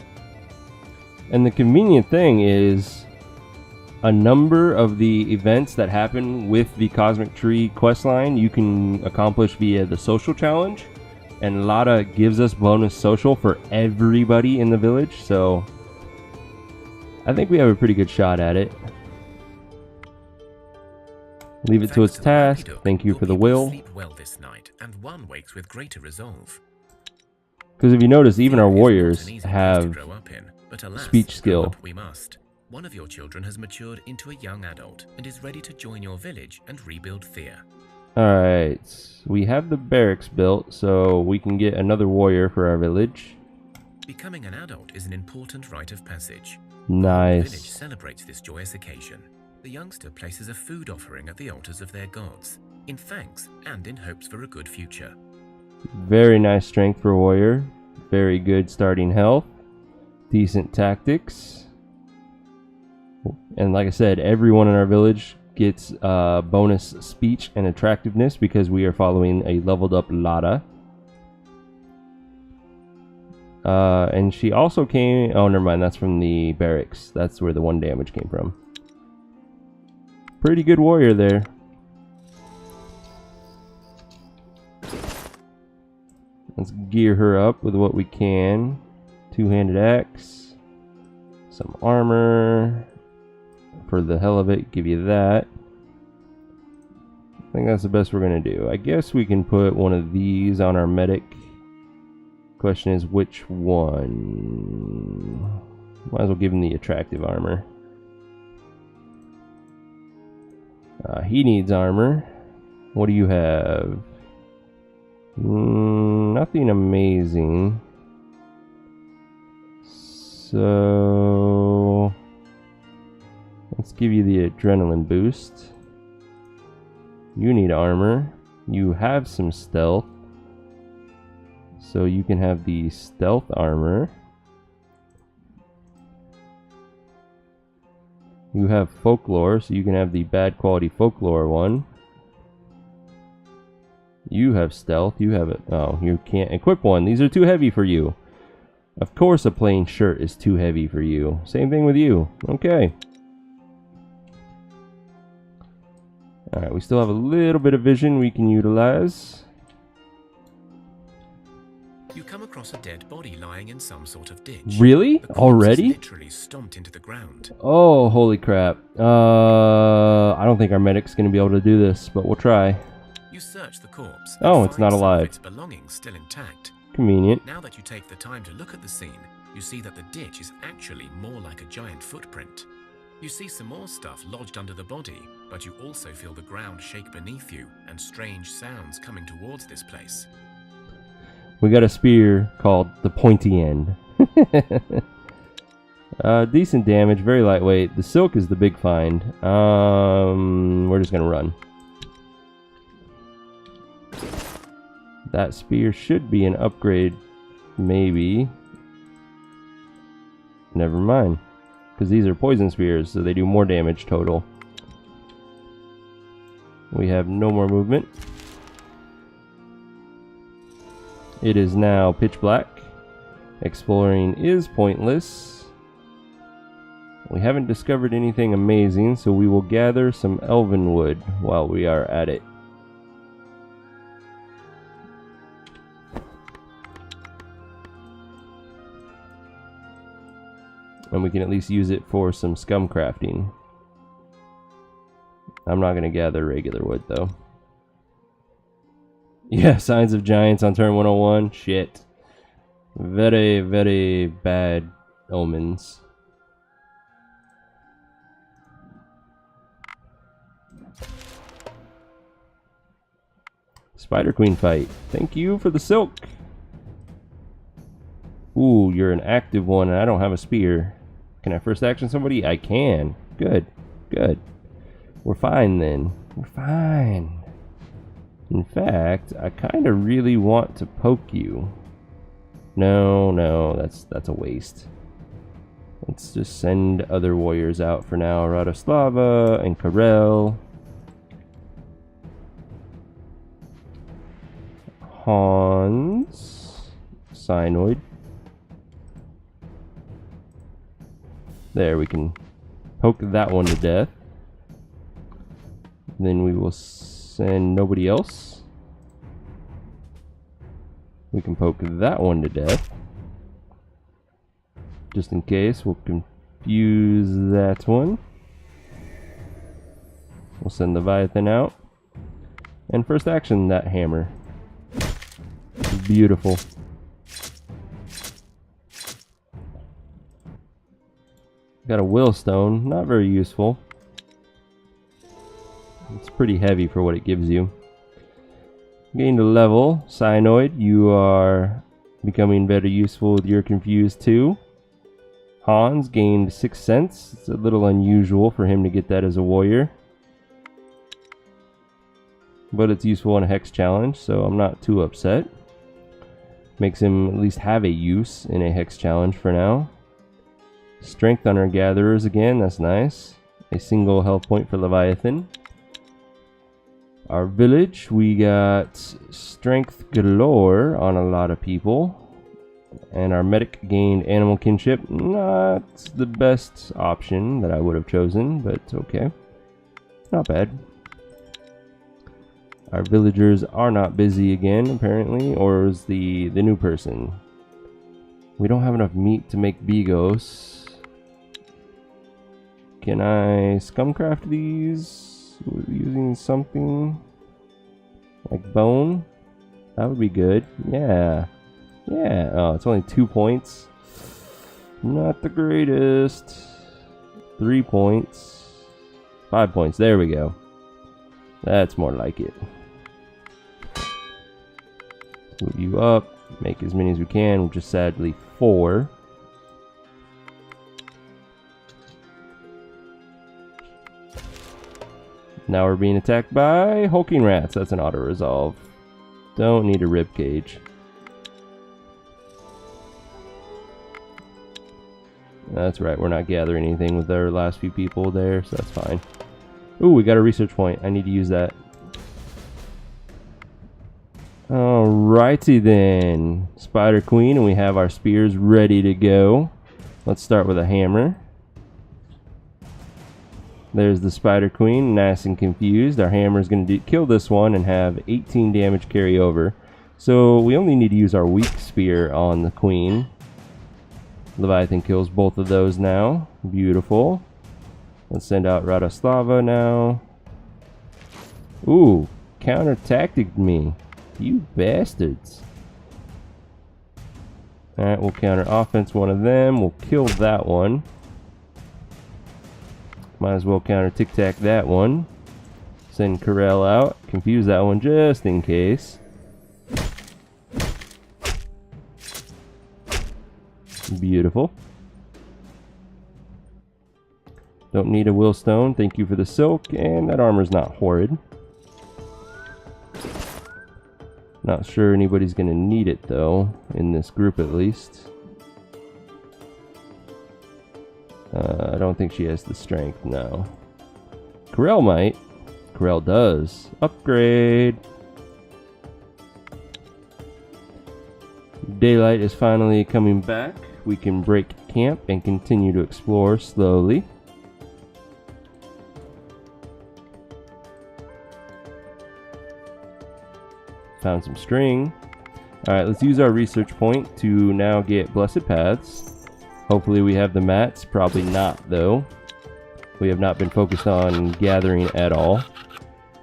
A: And the convenient thing is, a number of the events that happen with the Cosmic Tree questline you can accomplish via the social challenge, and Lada gives us bonus social for everybody in the village, so I think we have a pretty good shot at it. Leave it to its task. Thank you for the will.
C: Sleep well this night, and one wakes with greater resolve.
A: Because if you notice, even our
C: Thea is not
A: warriors
C: an easy place to
A: have
C: grow up in, but alas,
A: speech
C: grow
A: skill.
C: up we must. One of your children has matured into a young adult and is ready to join your village and rebuild Thea.
A: Alright, we have the barracks built, so we can get another warrior for our village.
C: Becoming an adult is an important rite of passage.
A: Nice.
C: The village celebrates this joyous occasion. The youngster places a food offering at the altars of their gods, in thanks and in hopes for a good future.
A: Very nice strength for warrior. Very good starting health. Decent tactics. And like I said, everyone in our village gets bonus speech and attractiveness because we are following a leveled up Lada. And she also came... Oh, never mind. That's from the barracks. That's where the 1 damage came from. Pretty good warrior there. Let's gear her up with what we can. Two-handed axe. Some armor. For the hell of it, give you that. I think that's the best we're going to do. I guess we can put one of these on our medic. Question is, which one? Might as well give him the attractive armor. He needs armor. What do you have? Nothing amazing. So let's give you the adrenaline boost. You need armor. You have some stealth, so you can have the stealth armor. You have folklore, so you can have the bad quality folklore one. You have stealth. You have it. Oh, you can't equip one. These are too heavy for you. Of course a plain shirt is too heavy for you. Same thing with you. Okay. Alright, we still have a little bit of vision we can utilize.
C: You come across a dead body lying in some sort of ditch.
A: Really?
C: The corpse
A: Already?
C: is literally stomped into the ground.
A: Oh, holy crap. I don't think our medic's going to be able to do this, but we'll try.
C: You search the corpse.
A: Oh,
C: and
A: it's
C: find
A: not
C: some of
A: alive.
C: its belongings still intact.
A: Convenient.
C: Now that you take the time to look at the scene, you see that the ditch is actually more like a giant footprint. You see some more stuff lodged under the body, but you also feel the ground shake beneath you and strange sounds coming towards this place.
A: We got a spear called the Pointy End. Decent damage, very lightweight. The silk is the big find. We're just gonna run. That spear should be an upgrade, maybe. Never mind, because these are poison spears, so they do more damage total. We have no more movement. It is now pitch black. Exploring is pointless. We haven't discovered anything amazing, so we will gather some elven wood while we are at it. And we can at least use it for some scum crafting. I'm not going to gather regular wood though. Yeah, signs of giants on turn 101. Shit. Very, very bad omens. Spider Queen fight. Thank you for the silk. Ooh, you're an active one and I don't have a spear. Can I first action somebody? I can. Good. Good. We're fine then. We're fine. In fact, I kind of really want to poke you. No, that's a waste. Let's just send other warriors out for now. Radoslava and Karel. Hans. Cyanoid. There, we can poke that one to death. Then we will send nobody else. We can poke that one to death. Just in case, we'll confuse that one. We'll send Leviathan out. And first action, that hammer. Beautiful. Got a willstone, not very useful. It's pretty heavy for what it gives you. Gained a level. Cyanoid, you are becoming very useful with your confused too. Hans gained 6 cents. It's a little unusual for him to get that as a warrior. But it's useful in a hex challenge, so I'm not too upset. Makes him at least have a use in a hex challenge for now. Strength on our gatherers again, that's nice. A single health point for Leviathan. Our village, we got strength galore on a lot of people. And our medic gained animal kinship. Not the best option that I would have chosen, but okay. Not bad. Our villagers are not busy again, apparently, or is the new person? We don't have enough meat to make bigos. Can I scumcraft these using something like bone? That would be good. Yeah. Yeah. Oh, it's only 2 points. Not the greatest. 3 points. 5 points. There we go. That's more like it. Move you up. Make as many as we can, which is sadly 4. Now we're being attacked by hulking rats. That's an auto-resolve. Don't need a rib cage. That's right, we're not gathering anything with our last few people there, so that's fine. Ooh, we got a research point. I need to use that. Alrighty then. Spider Queen, and we have our spears ready to go. Let's start with a hammer. There's the Spider Queen, nice and confused. Our hammer is going to kill this one and have 18 damage carry over. So we only need to use our weak spear on the Queen. Leviathan kills both of those now. Beautiful. Let's send out Radoslava now. Ooh, counter-tacticked me. You bastards. Alright, we'll counter offense one of them. We'll kill that one. Might as well counter tic-tac that one. Send Karel out. Confuse that one just in case. Beautiful. Don't need a willstone. Thank you for the silk. And that armor's not horrid. Not sure anybody's going to need it though. In this group at least. I don't think she has the strength, no. Karel might. Karel does. Upgrade. Daylight is finally coming back. We can break camp and continue to explore slowly. Found some string. Alright, let's use our research point to now get Blessed Paths. Hopefully we have the mats. Probably not, though. We have not been focused on gathering at all.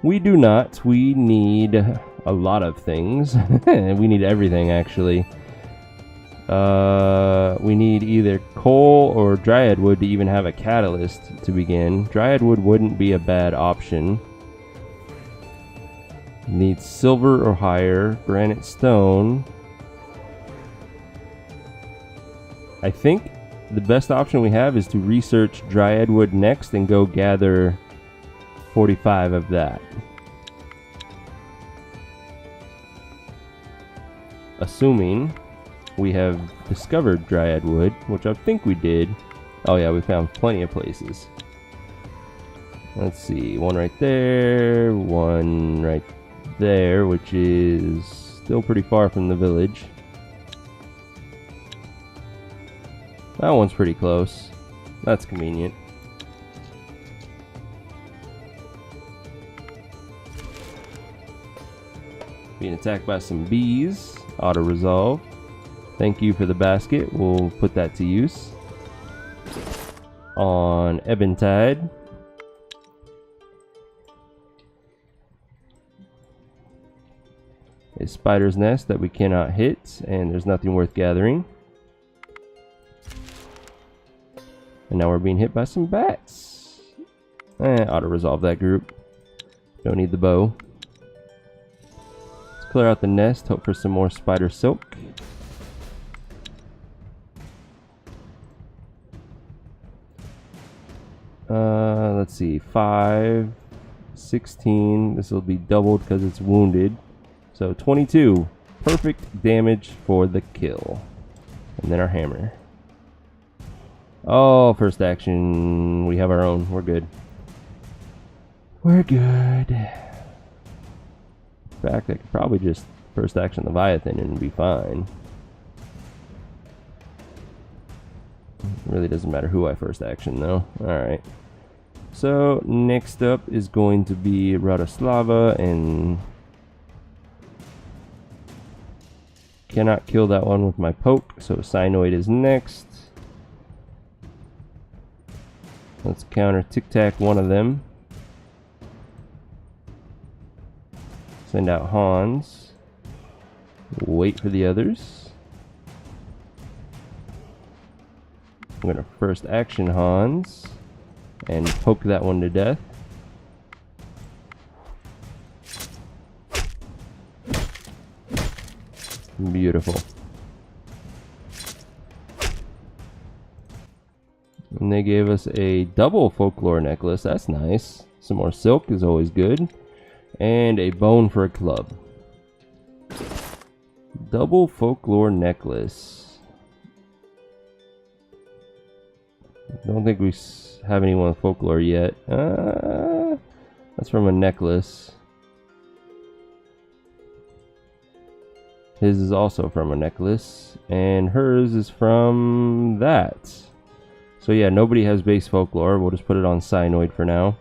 A: We do not. We need a lot of things. We need everything, actually. We need either coal or dryad wood to even have a catalyst to begin. Dryad wood wouldn't be a bad option. Need silver or higher. Granite stone. I think the best option we have is to research dryad wood next and go gather 45 of that. assuming we have discovered dryad wood, which I think we did. Oh yeah, we found plenty of places. Let's see, one right there, one right there, which is still pretty far from the village. That one's pretty close. That's convenient. Being attacked by some bees. Auto resolve. Thank you for the basket. We'll put that to use. On Ebentide. A spider's nest that we cannot hit, and there's nothing worth gathering. And now we're being hit by some bats. Auto resolve that group. Don't need the bow. Let's clear out the nest, hope for some more spider silk. Let's see, 5, 16. This will be doubled because it's wounded. So 22. Perfect damage for the kill. And then our hammer. Oh, first action. We have our own. We're good. We're good. In fact, I could probably just first action Leviathan and be fine. It really doesn't matter who I first action though. Alright. So next up is going to be Radoslava, and cannot kill that one with my poke, so Cyanoid is next. Let's counter tic-tac one of them. Send out Hans. Wait for the others. I'm going to first action Hans and poke that one to death. Beautiful. And they gave us a double folklore necklace. That's nice. Some more silk is always good. And a bone for a club. Double folklore necklace. Don't think we have anyone with folklore yet. That's from a necklace. His is also from a necklace. And hers is from that. So yeah, nobody has base folklore. We'll just put it on Cyanoid for now.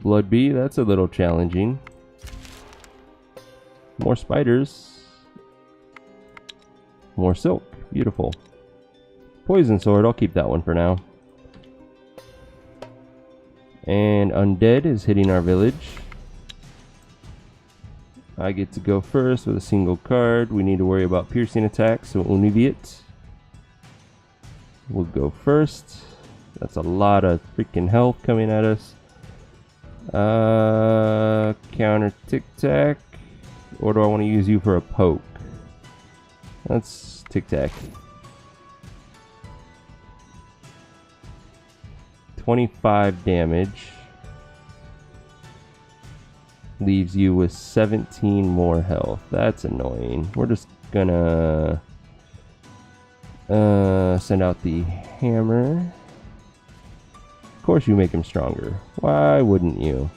A: Blood Bee, that's a little challenging. More spiders. More silk. Beautiful. Poison Sword, I'll keep that one for now. And Undead is hitting our village. I get to go first with a single card. We need to worry about piercing attacks, so Univiet will go first. That's a lot of freaking health coming at us. Counter tic-tac. Or do I want to use you for a poke? That's tic-tac. 25 damage. Leaves you with 17 more health. That's annoying. We're just gonna send out the hammer. Of course you make him stronger. Why wouldn't you?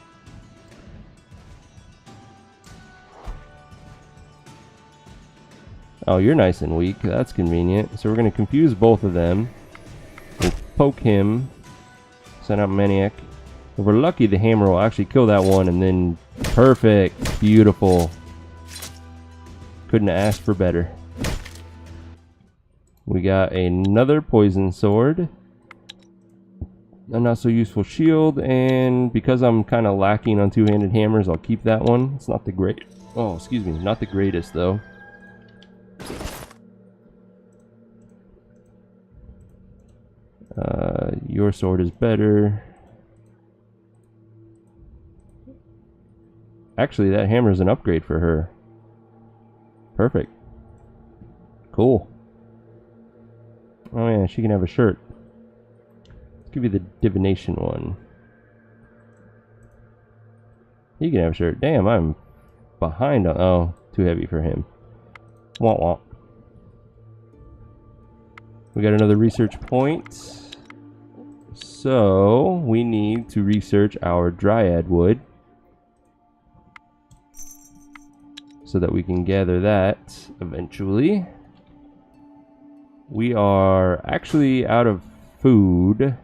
A: Oh, you're nice and weak. That's convenient. So we're gonna confuse both of them. We'll poke him. Send out Maniac. If we're lucky, the hammer will actually kill that one, and then perfect. Beautiful. Couldn't have asked for better. We got another poison sword. A not so useful shield, and because I'm kind of lacking on two-handed hammers, I'll keep that one. It's not the great. Oh, excuse me, not the greatest though. Your sword is better. Actually, that hammer is an upgrade for her. Perfect. Cool. Oh yeah, she can have a shirt. Let's give you the divination one. He can have a shirt. Damn, I'm behind on... Oh, too heavy for him. Womp womp. We got another research point. So, we need to research our dryad wood. So that we can gather that eventually. We are actually out of food.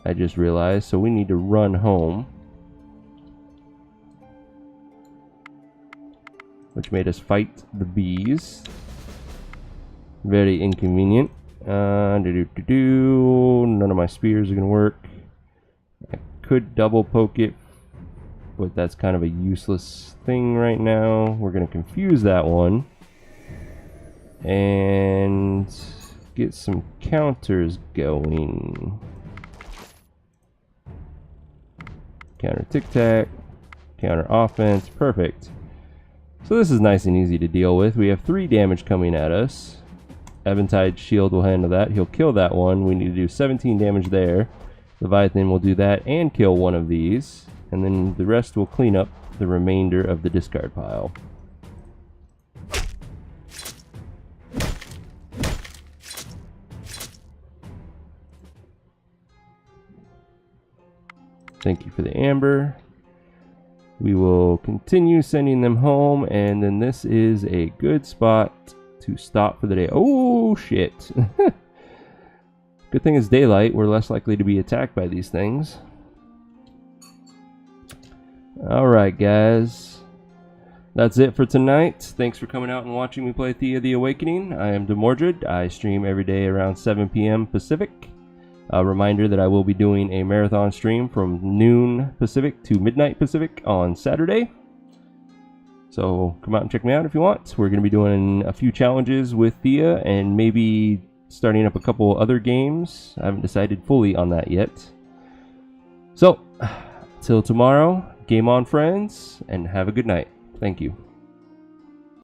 A: I just realized, so we need to run home. Which made us fight the bees. Very inconvenient. None of my spears are gonna work. I could double poke it, but that's kind of a useless thing right now. We're gonna confuse that one and get some counters going. Counter tic-tac, counter offense, perfect. So this is nice and easy to deal with. We have 3 damage coming at us. Eventide's shield will handle that. He'll kill that one. We need to do 17 damage there. Leviathan will do that and kill one of these. And then the rest will clean up the remainder of the discard pile. Thank you for the amber. We will continue sending them home, and then this is a good spot to stop for the day. Oh, shit. Good thing it's daylight. We're less likely to be attacked by these things. Alright, guys. That's it for tonight. Thanks for coming out and watching me play Thea the Awakening. I am Demordred. I stream every day around 7 p.m. Pacific. A reminder that I will be doing a marathon stream from noon Pacific to midnight Pacific on Saturday. So come out and check me out if you want. We're going to be doing a few challenges with Thea and maybe starting up a couple other games. I haven't decided fully on that yet. So, till tomorrow, game on, friends, and have a good night. Thank you.